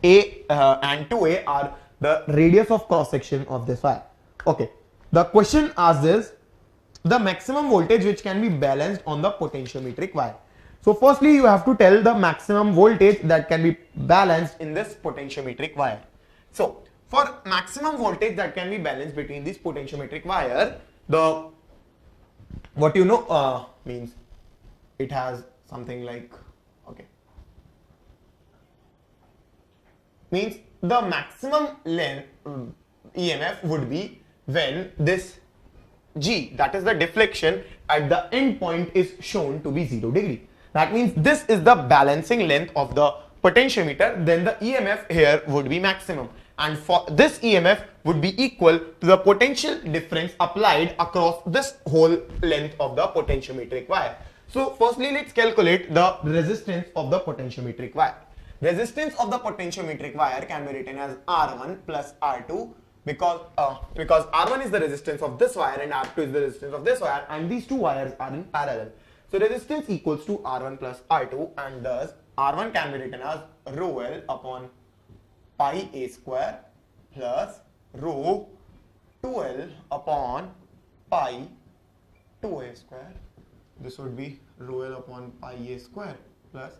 A and 2A are the radius of cross section of this wire. Okay. The question asks is the maximum voltage which can be balanced on the potentiometric wire. So firstly, you have to tell the maximum voltage that can be balanced in this potentiometric wire. So for maximum voltage that can be balanced between this potentiometric wire, the what you know means it has something like, okay, means the maximum length EMF would be when this G, that is the deflection at the end point, is shown to be 0 degree. That means this is the balancing length of the potentiometer, then the EMF here would be maximum. And for this EMF would be equal to the potential difference applied across this whole length of the potentiometric wire. So firstly, let's calculate the resistance of the potentiometric wire. Resistance of the potentiometric wire can be written as R1 plus R2 because R1 is the resistance of this wire and R2 is the resistance of this wire, and these two wires are in parallel. So resistance equals to R1 plus R2, and thus R1 can be written as rho L upon pi A square plus rho 2L upon pi 2A square. This would be rho L upon pi A square plus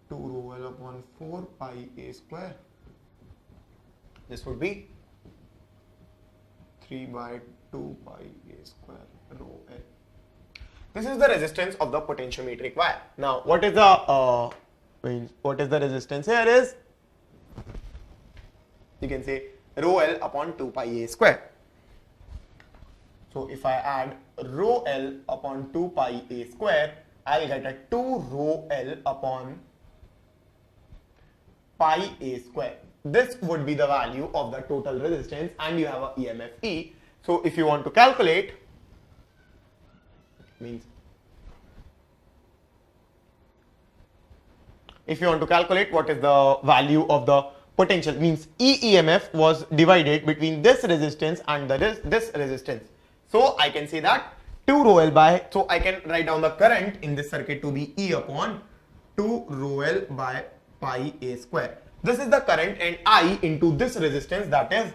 2 rho L upon 4 pi A square. This would be 3 by 2 pi A square rho L. This is the resistance of the potentiometric wire. Now, what is the resistance here is, you can say rho L upon 2 pi A square. So if I add rho L upon 2 pi A square, I'll get a 2 rho L upon pi A square. This would be the value of the total resistance, and you have a EMF E. So if you want to calculate, if you want to calculate what is the value of the potential, means EMF was divided between this resistance and this resistance. So I can say that 2 rho L by, so I can write down the current in this circuit to be E upon 2 rho L by pi A square. This is the current, and I into this resistance, that is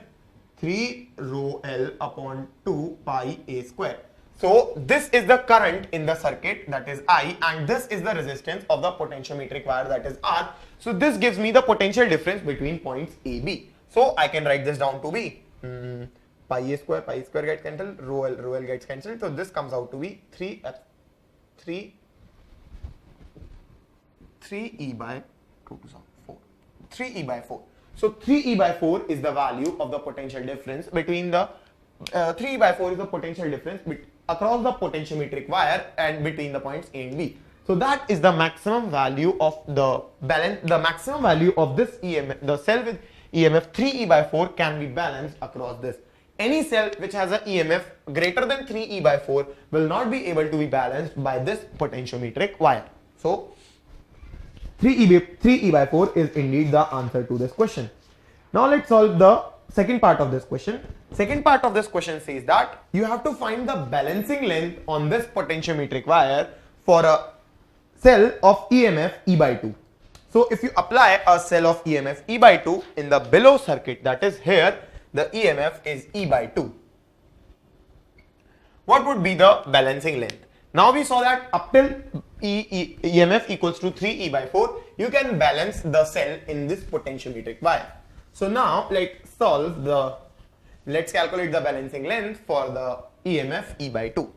3 rho L upon 2 pi A square. So this is the current in the circuit, that is I, and this is the resistance of the potentiometric wire, that is R. So this gives me the potential difference between points A, B. So I can write this down to be pi A square gets cancelled, rho L gets cancelled. So this comes out to be 3 E by 2 to 4. 3 E by 4. So 3 E by 4 is the value of the potential difference between the 3 E by 4 is the potential difference across the potentiometric wire and between the points A and B. So that is the maximum value of the balance. The maximum value of this EMF, the cell with EMF 3 E by 4 can be balanced across this. Any cell which has an EMF greater than 3 E by 4 will not be able to be balanced by this potentiometric wire. So 3 E by 4 is indeed the answer to this question. Now let's solve the second part of this question. Second part of this question says that you have to find the balancing length on this potentiometric wire for a cell of EMF E by 2. So if you apply a cell of EMF E by 2 in the below circuit, that is here, the EMF is E by 2. What would be the balancing length? Now we saw that up till EMF equals to 3 E by 4, you can balance the cell in this potentiometric wire. So now let's calculate the balancing length for the EMF E by 2.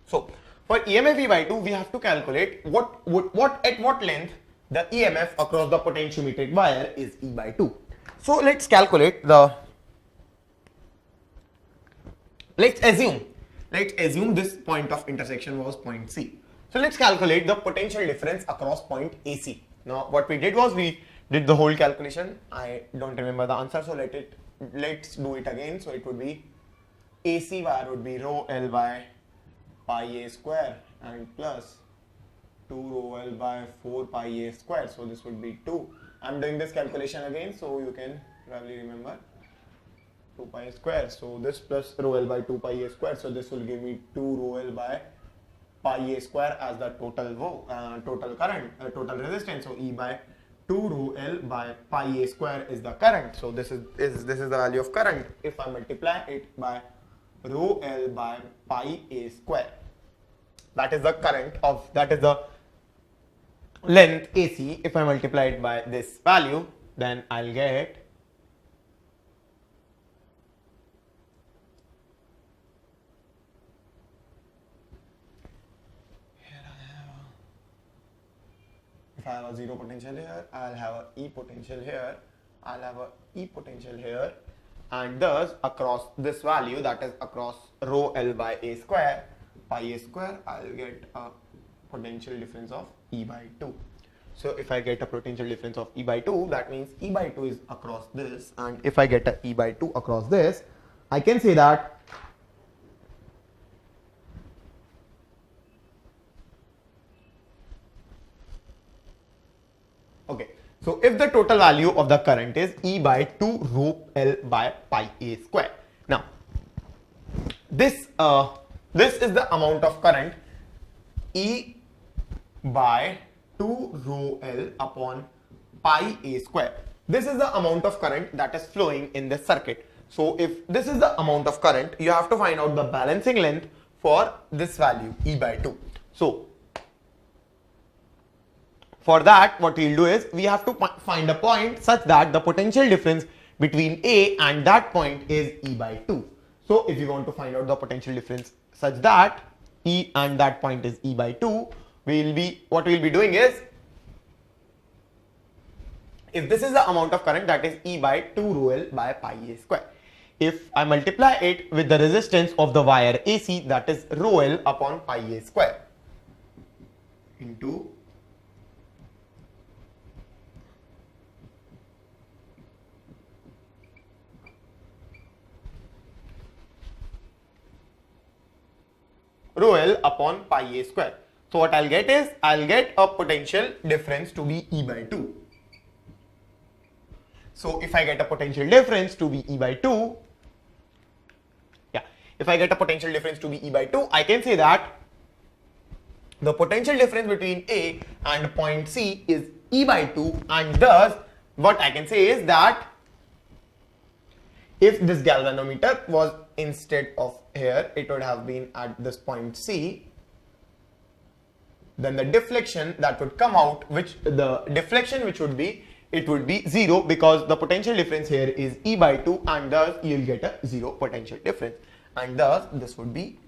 So for EMF E by 2, we have to calculate at what length the EMF across the potentiometric wire is E by 2. So let's calculate let's assume this point of intersection was point C. So let's calculate the potential difference across point AC. Now what we did was we did the whole calculation. I don't remember the answer, so let's do it again. So it would be AC wire would be rho L by pi A square and plus 2 rho L by 4 pi A square. So this would be 2. I'm doing this calculation again so you can probably remember. 2 pi square, so this plus rho L by 2 pi A square, so this will give me 2 rho L by pi A square as the total current, total resistance. So E by 2 rho L by pi A square is the current. So this is the value of current. If I multiply it by rho L by pi A square, that is the current of, that is the length AC. If I multiply it by this value, then I'll get if I have a zero potential here, I'll have a E potential here, I'll have a E potential here, and thus across this value, that is across rho L by A square, pi A square, I'll get a potential difference of E by 2. So if I get a potential difference of E by 2, that means E by 2 is across this, and if I get a E by 2 across this, I can say that okay, so if the total value of the current is E by 2 rho L by pi A square. Now, this is the amount of current E by 2 rho L upon pi A square. This is the amount of current that is flowing in this circuit. So if this is the amount of current, you have to find out the balancing length for this value E by 2. So for that, what we'll do is we have to find a point such that the potential difference between A and that point is E by 2. So if you want to find out the potential difference such that E and that point is E by 2, what we'll be doing is, if this is the amount of current, that is E by 2 rho L by pi A square. If I multiply it with the resistance of the wire AC, that is rho L upon pi A square into rho L upon pi A square. So what I'll get is, I'll get a potential difference to be E by 2. So if I get a potential difference to be E by 2, if I get a potential difference to be E by 2, I can say that the potential difference between A and point C is E by 2, and thus what I can say is that if this galvanometer was instead of here, it would have been at this point C, then the deflection that would come out, which would be, it would be 0, because the potential difference here is E by 2, and thus you'll get a 0 potential difference, and thus this would be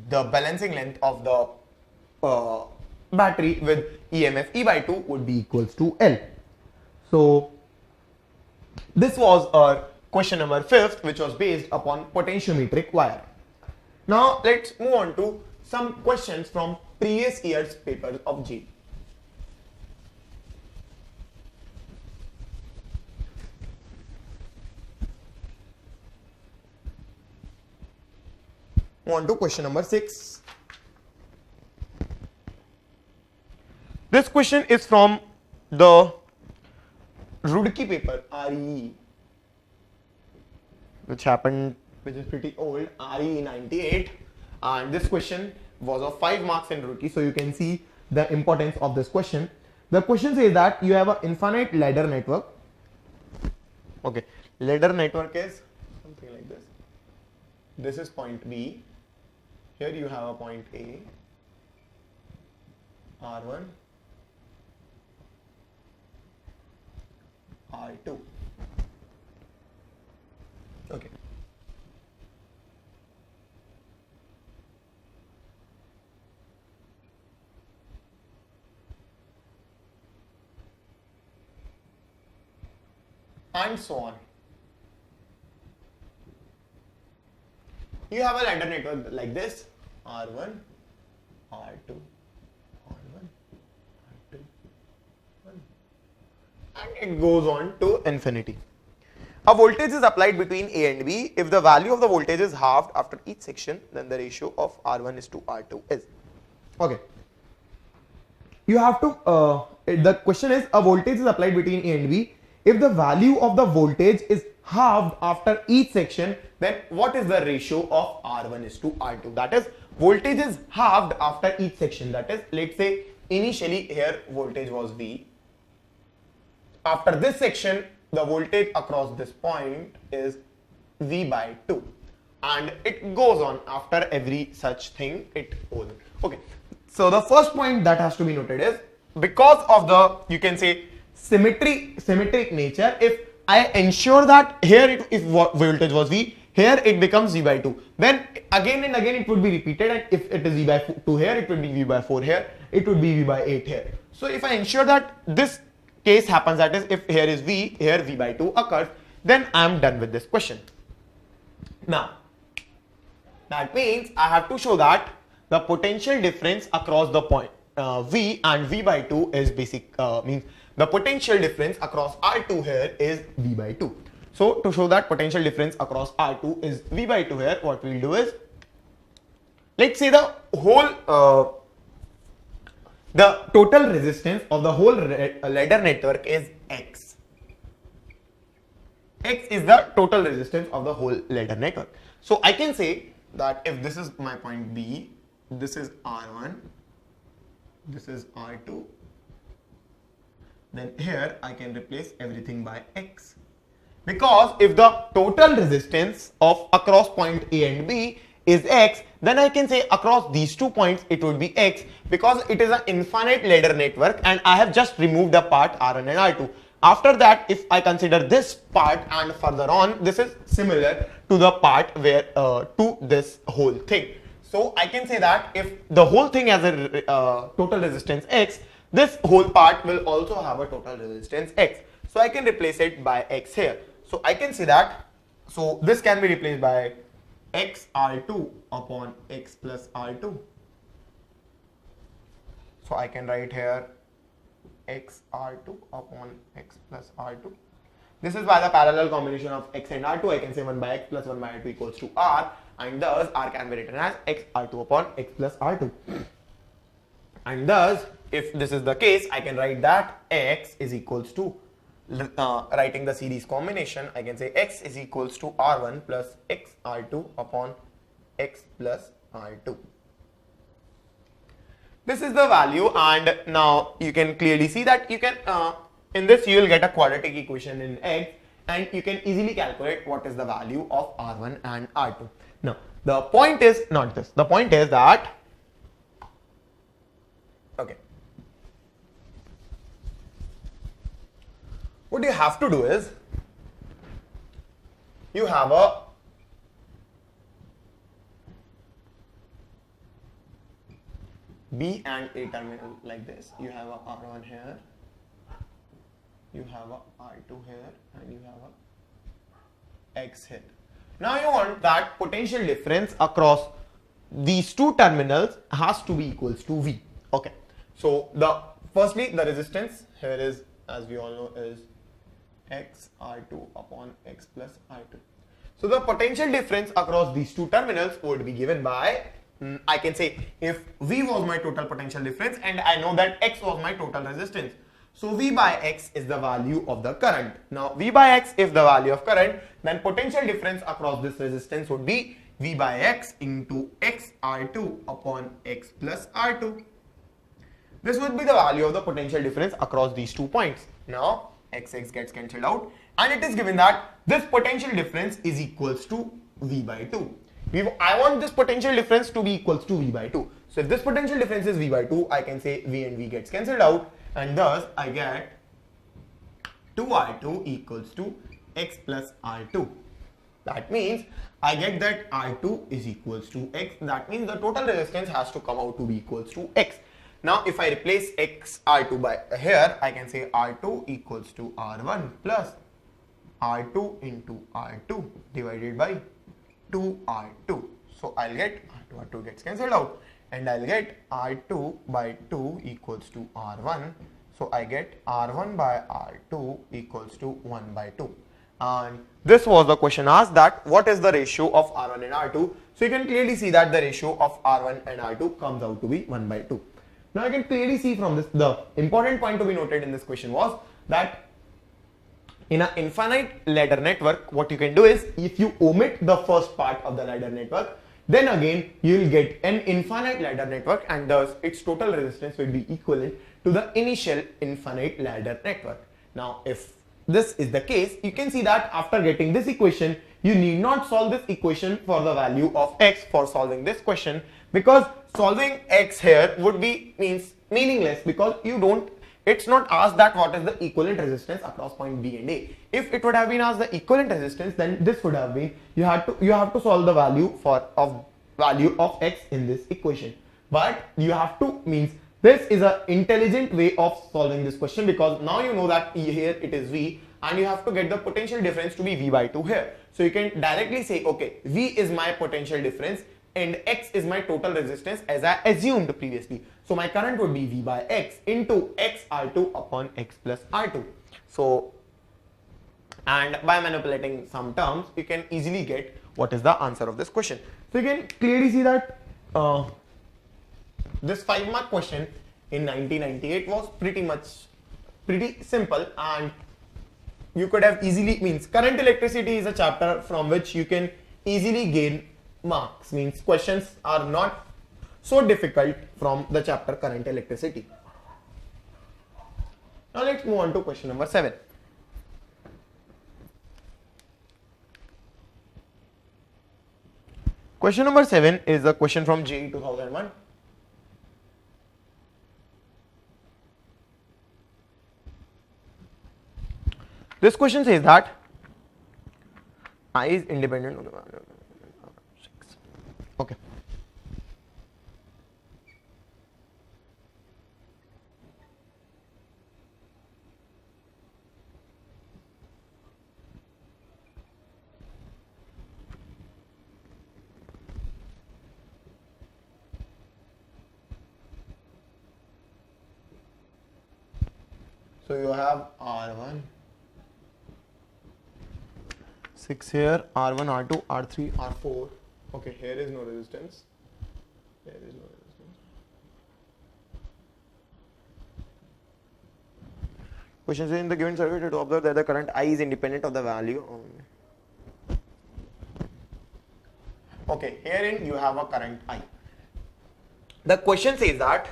the balancing length of the battery with EMF E by 2 would be equals to L. So this was our question number 5th, which was based upon potentiometric wire. Now let's move on to some questions from previous year's papers of JEE. Move on to question number 6. This question is from the Rudky paper, REE, which is pretty old, REE 98, and this question was of 5 marks in Rudky, so you can see the importance of this question. The question says that you have an infinite ladder network. Okay, ladder network is something like this. This is point B. Here you have a point A, R1, R2. Okay. And so on. You have a ladder network like this, R1, R2, R1, R2, and it goes on to infinity. A voltage is applied between A and B. If the value of the voltage is halved after each section, then the ratio of R1 is to R2 is. Okay. You have to, the question is, a voltage is applied between A and B. If the value of the voltage is halved after each section, then what is the ratio of R1 is to R2? That is, voltage is halved after each section. That is, let's say initially here voltage was V. After this section, the voltage across this point is V by 2. And it goes on after every such thing, it goes on. Okay. So the first point that has to be noted is, because of the, you can say, symmetric nature, if I ensure that here if voltage was V, here it becomes V by 2, then again and again it would be repeated, and if it is V by 2 here, it would be V by 4 here, it would be V by 8 here. So if I ensure that this case happens, that is, if here is V, here V by 2 occurs, then I am done with this question. Now, that means I have to show that the potential difference across the point V and V by 2 is means the potential difference across R2 here is V by 2. So to show that potential difference across R2 is V by 2 here, what we'll do is, let's say the whole the total resistance of the whole ladder network is X. X is the total resistance of the whole ladder network. So I can say that if this is my point B, this is R1, this is R2, then here I can replace everything by X. Because if the total resistance of across point A and B is X, then I can say across these 2 points it would be X, because it is an infinite ladder network and I have just removed the part R1 and R2. After that, if I consider this part and further on, this is similar to the part where to this whole thing. So I can say that if the whole thing has a total resistance X, this whole part will also have a total resistance X. So I can replace it by X here. So I can see that, so this can be replaced by X R2 upon X plus R2. So I can write here X R2 upon X plus R2. This is by the parallel combination of X and R2. I can say 1 by X plus 1 by R2 equals to R, and thus R can be written as X R2 upon X plus R2. And thus, if this is the case, I can write that X is equals to, writing the series combination, I can say X is equals to R1 plus X R2 upon X plus R2. This is the value, and now you can clearly see that you can, in this you will get a quadratic equation in X. and you can easily calculate what is the value of R1 and R2. Now, the point is not this. The point is that, okay, what you have to do is, you have a B and A terminal like this. You have a R1 here, you have a R2 here, and you have a X here. Now you want that potential difference across these two terminals has to be equals to V. Okay. So firstly the resistance here is, as we all know, is X R2 upon X plus R2. So the potential difference across these two terminals would be given by, I can say, if V was my total potential difference and I know that X was my total resistance. So V by X is the value of the current. Now V by X is the value of current, then potential difference across this resistance would be V by X into X R2 upon X plus R2. This would be the value of the potential difference across these 2 points. Now XX gets cancelled out and it is given that this potential difference is equals to V by 2. I want this potential difference to be equals to V by 2. So if this potential difference is V by 2, I can say V and V gets cancelled out, and thus I get 2R2 equals to X plus R2. That means I get that R2 is equals to X. That means the total resistance has to come out to be equals to X. Now if I replace X R2 by here, I can say R2 equals to R1 plus R2 into R2 divided by 2R2. So I'll get R2 gets cancelled out, and I'll get R2 by 2 equals to R1. So I get R1 by R2 equals to 1 by 2. And this was the question asked, that what is the ratio of R1 and R2. So you can clearly see that the ratio of R1 and R2 comes out to be 1 by 2. Now I can clearly see from this, the important point to be noted in this question was that in an infinite ladder network, what you can do is, if you omit the first part of the ladder network, then again you will get an infinite ladder network, and thus its total resistance will be equivalent to the initial infinite ladder network. Now if this is the case, you can see that after getting this equation, you need not solve this equation for the value of X for solving this question, because solving X here would be meaningless, because it's not asked that what is the equivalent resistance across point B and A. If it would have been asked the equivalent resistance, then this would have been, you have to solve the value of X in this equation. But you have to, this is an intelligent way of solving this question, because now you know that here it is V and you have to get the potential difference to be V by 2 here. So you can directly say, okay, V is my potential difference and X is my total resistance as I assumed previously. So my current would be V by X into X R2 upon X plus R2. So, and by manipulating some terms, you can easily get what is the answer of this question. So you can clearly see that this 5-mark question in 1998 was pretty simple, and you could have easily, current electricity is a chapter from which you can easily gain marks, questions are not so difficult from the chapter current electricity. Now let's move on to question number 7. Question number 7 is a question from JEE 2001. This question says that I is independent of the value of 6. Okay. So you have R1, 6 here, R1, R2, R3, R4. Okay, here is no resistance. Here is no resistance. Question says in the given circuit to observe that the current I is independent of the value. Okay, herein you have a current I. The question says that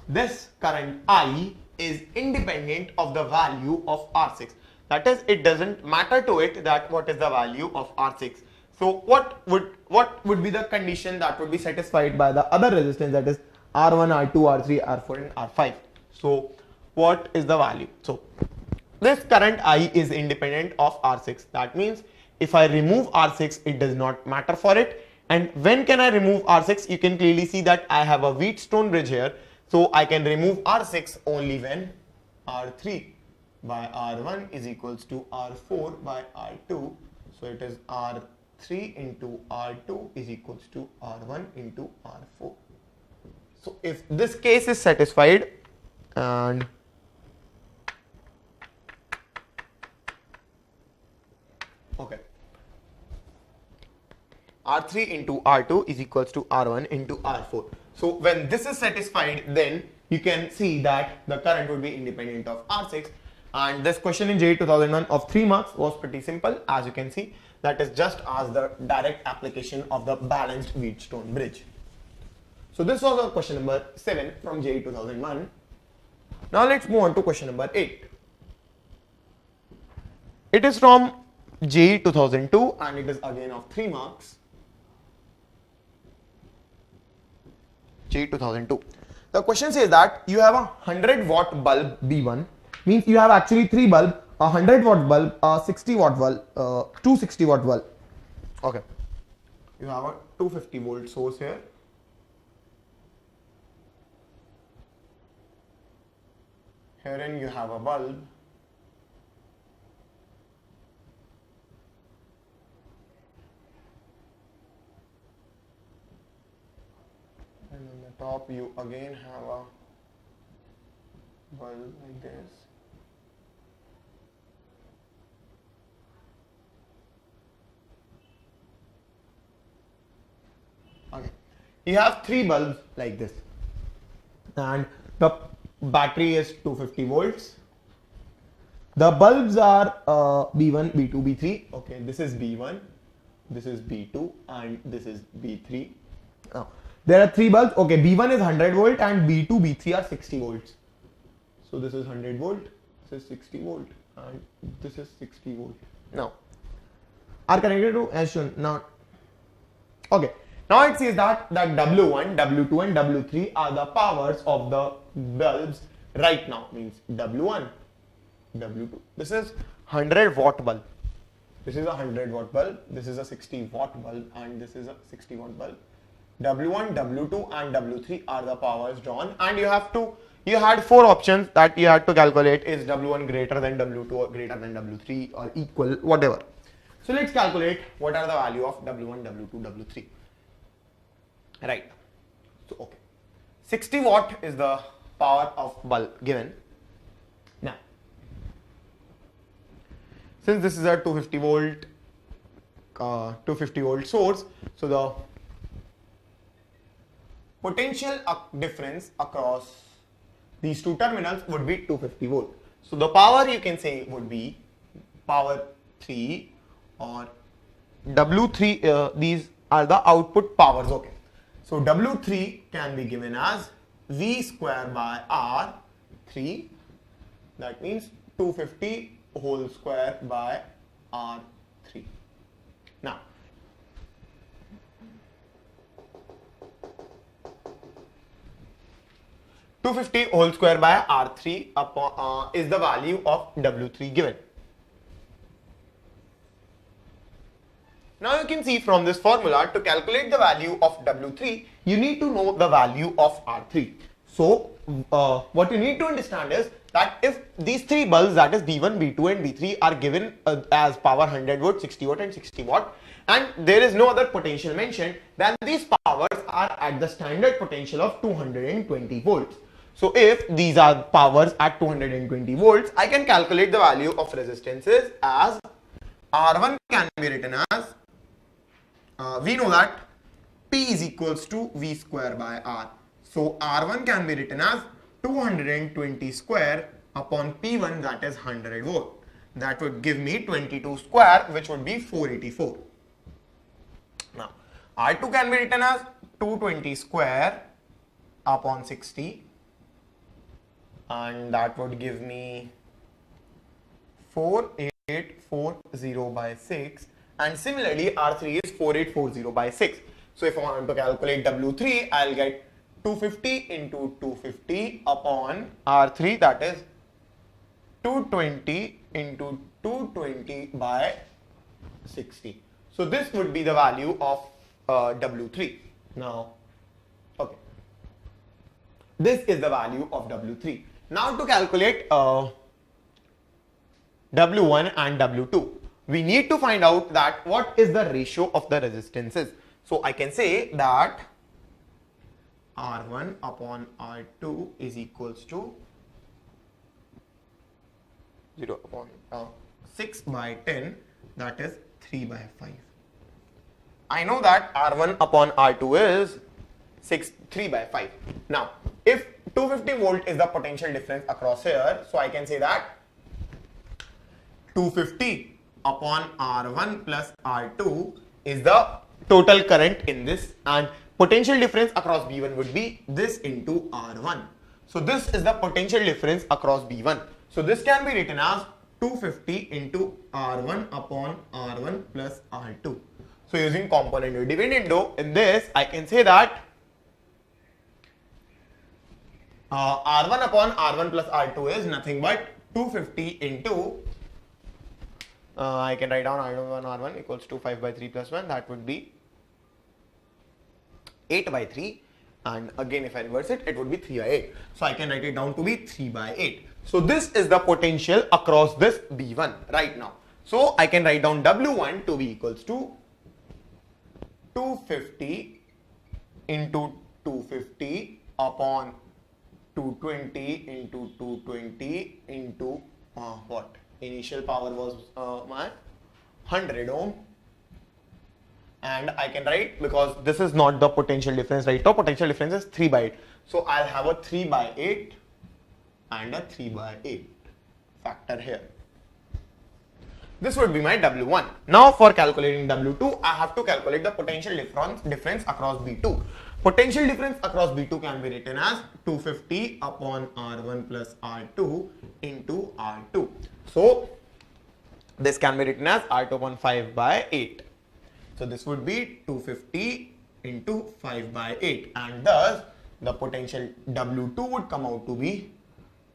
this current I is independent of the value of R6. That is, it doesn't matter to it that what is the value of R6. So what would be the condition that would be satisfied by the other resistance, that is R1, R2, R3, R4 and R5. So what is the value? So this current I is independent of R6. That means if I remove R6, it does not matter for it. And when can I remove R6? You can clearly see that I have a Wheatstone bridge here. So I can remove R6 only when R3 by R1 is equals to R4 by R2. So it is R3 into R2 is equals to R1 into R4. So if this case is satisfied, and okay, R3 into R2 is equals to R1 into R4. So when this is satisfied, then you can see that the current would be independent of R6. And this question in JEE 2001 of 3 marks was pretty simple. As you can see, that is just as the direct application of the balanced Wheatstone bridge. So this was our question number 7 from JEE 2001. Now let's move on to question number 8. It is from JEE 2002 and it is again of 3 marks. JEE 2002. The question says that you have a 100 watt bulb B1, means you have actually 3 bulbs, a 100 watt bulb, a 60 watt bulb, 260 watt bulb. Okay. You have a 250 volt source here. Herein you have a bulb. And on the top you again have a bulb like this. Okay. You have 3 bulbs like this. And the battery is 250 volts. The bulbs are B1, B2, B3. Okay, this is B1, this is B2 and this is B3. Now, there are 3 bulbs. Okay, B1 is 100 volt and B2, B3 are 60 volts. So this is 100 volt, this is 60 volt and this is 60 volt. Now, are connected to as shown. Now, okay. Now it says that W1, W2 and W3 are the powers of the bulbs right now, means W1, W2. This is 100 watt bulb. This is a 100 watt bulb. This is a 60 watt bulb and this is a 60 watt bulb. W1, W2 and W3 are the powers drawn, and you had 4 options that you had to calculate. Is W1 greater than W2 or greater than W3 or equal, whatever. So let's calculate what are the value of W1, W2, W3. Right. So okay, 60 watt is the power of bulb given. Now, since this is a 250 volt source, so the potential difference across these 2 terminals would be 250 volt. So the power you can say would be power 3 or W3. These are the output powers. Okay. So W3 can be given as V square by R3. That means 250 whole square by R3. Now, $250 whole square by R3 upon, is the value of W3 given. Now you can see from this formula, to calculate the value of W3, you need to know the value of R3. So what you need to understand is that if these 3 bulbs, that is B1, B2 and B3 are given as power 100 watt, 60 watt and 60 watt, and there is no other potential mentioned, then these powers are at the standard potential of 220 volts. So if these are powers at 220 volts, I can calculate the value of resistances as R1 can be written as we know that P is equals to V square by R. So R1 can be written as 220 square upon P1, that is 100 volt. That would give me 22 square, which would be 484. Now R2 can be written as 220 square upon 60 and that would give me 4840 by 6, and similarly R3 is 4840 by 6. So if I want to calculate W3, I'll get 250 into 250 upon R3, that is 220 into 220 by 60. So this would be the value of W3. Now, okay, this is the value of W3. Now to calculate W1 and W2, we need to find out that what is the ratio of the resistances. So I can say that R1 upon R2 is equals to 0 upon 6 by 10, that is 3 by 5. I know that R1 upon R2 is 3 by 5. Now, if 250 volt is the potential difference across here, so I can say that 250 upon R1 plus R2 is the total current in this, and potential difference across B1 would be this into R1. So this is the potential difference across B1. So this can be written as 250 into R1 upon R1 plus R2. So using component dividendo, in this I can say that R1 upon R1 plus R2 is nothing but 250 into I can write down R1 upon R1 equals to 5 by 3 plus 1, that would be 8 by 3, and again if I reverse it, it would be 3 by 8. So I can write it down to be 3 by 8. So this is the potential across this B1 right now. So I can write down W1 to be equals to 250 into 250 upon 220 into 220 into what? Initial power was my 100 ohm. And I can write, because this is not the potential difference right now, potential difference is 3 by 8. So I'll have a 3 by 8 and a 3 by 8 factor here. This would be my W1. Now for calculating W2, I have to calculate the potential difference across B2. Potential difference across B2 can be written as 250 upon R1 plus R2 into R2. So this can be written as R2 upon 5 by 8. So this would be 250 into 5 by 8, and thus the potential W2 would come out to be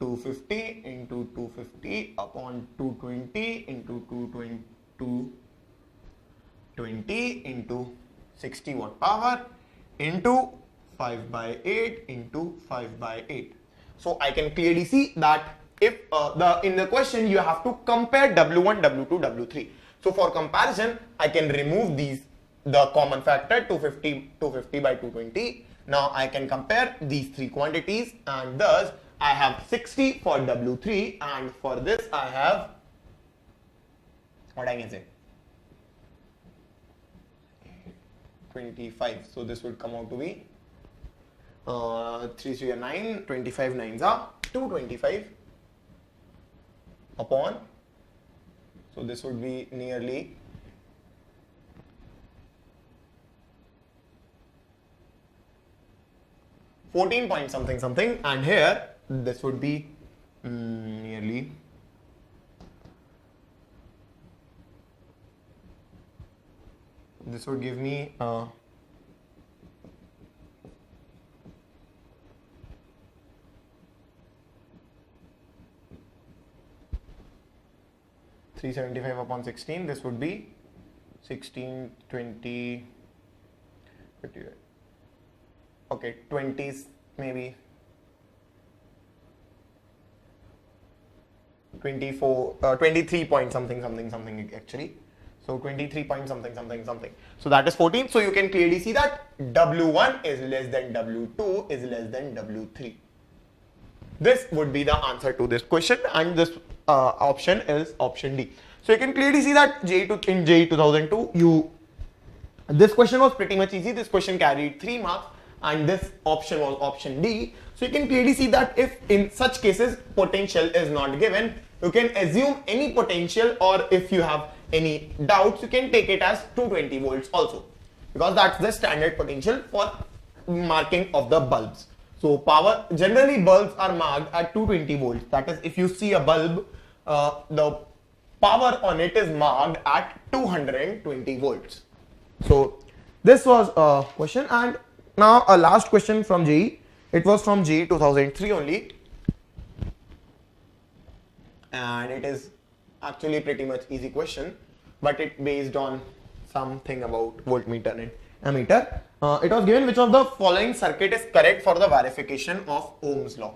250 into 250 upon 220 into 220 into 60 watt power into 5 by 8 into 5 by 8. So I can clearly see that if in the question you have to compare W1, W2, W3. So for comparison, I can remove the common factor 250 by 220. Now I can compare these three quantities, and thus I have 60 for W3, and for this I have, what I can say, 25. So this would come out to be 3 3 9, 25 9s are 225 upon, so this would be nearly 14 point something something, and here this would be nearly this would give me 375 upon 16. This would be 16, 20, 50, okay, 20s maybe 24, 23 point something something something actually. So 23 point something something something. So that is 14. So you can clearly see that W1 is less than W2 is less than W3. This would be the answer to this question, and this option is option D. So you can clearly see that in JEE 2002, this question was pretty much easy. This question carried 3 marks, and this option was option D. So you can clearly see that if in such cases potential is not given, you can assume any potential, or if you have any doubts, you can take it as 220 volts also, because that's the standard potential for marking of the bulbs. So power, generally bulbs are marked at 220 volts. That is, if you see a bulb, the power on it is marked at 220 volts. So this was a question, and now a last question from JEE. It was from JEE 2003 only, and it is actually pretty much easy question, but it based on something about voltmeter and ammeter. It was given which of the following circuit is correct for the verification of Ohm's law.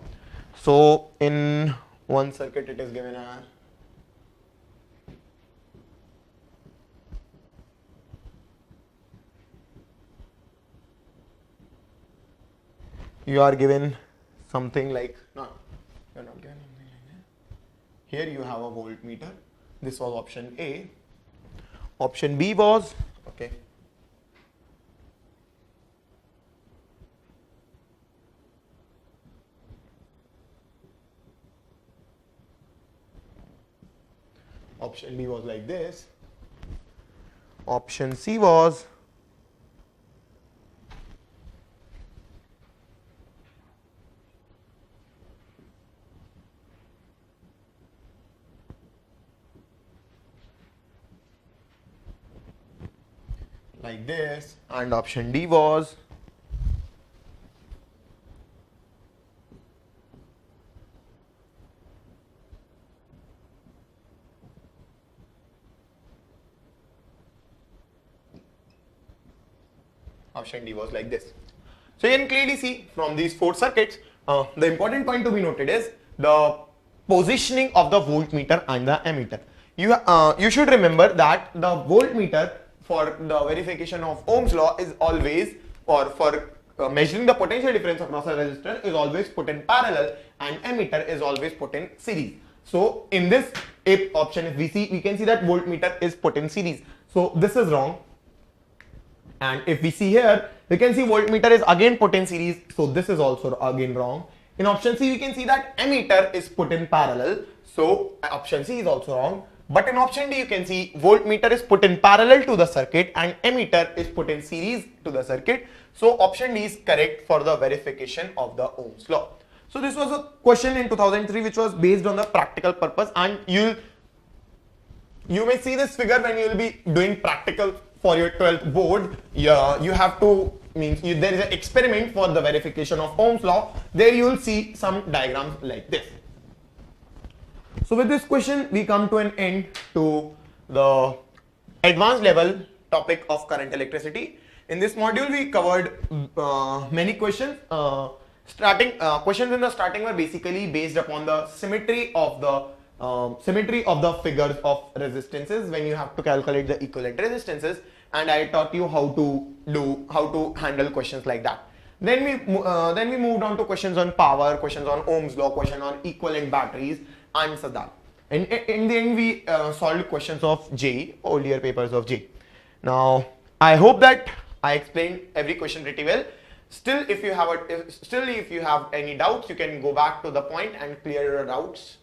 So in one circuit it is given as you are given something like, no, you are not given something like that. Here you have a voltmeter. This was option A. Option B was, okay, option B was like this. Option C was like this, and option D was like this. So you can clearly see from these four circuits, the important point to be noted is the positioning of the voltmeter and the ammeter. You should remember that the voltmeter for the verification of Ohm's law is always, or for measuring the potential difference across a resistor, is always put in parallel, and ammeter is always put in series. So in this option, if we can see that voltmeter is put in series. So this is wrong. And if we see here, we can see voltmeter is again put in series, so this is also again wrong. In option C, we can see that ammeter is put in parallel, so option C is also wrong. But in option D, you can see voltmeter is put in parallel to the circuit and ammeter is put in series to the circuit. So option D is correct for the verification of the Ohm's law. So this was a question in 2003 which was based on the practical purpose, and you may see this figure when you will be doing practical for your 12th board. You have to, there is an experiment for the verification of Ohm's law. There you will see some diagrams like this. So with this question, we come to an end to the advanced level topic of current electricity. In this module, we covered many questions. Questions in the starting were basically based upon the symmetry of the figures of resistances when you have to calculate the equivalent resistances, and I taught you how to handle questions like that. Then we moved on to questions on power, questions on Ohm's law, question on equivalent batteries, and so that. And in the end, we solved questions of JEE, earlier papers of JEE. Now, I hope that I explained every question pretty well. Still, if you have any doubts, you can go back to the point and clear your doubts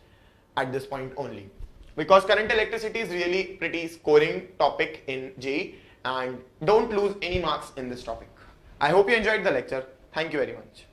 at this point only. Because current electricity is really pretty scoring topic in JEE, and don't lose any marks in this topic. I hope you enjoyed the lecture. Thank you very much.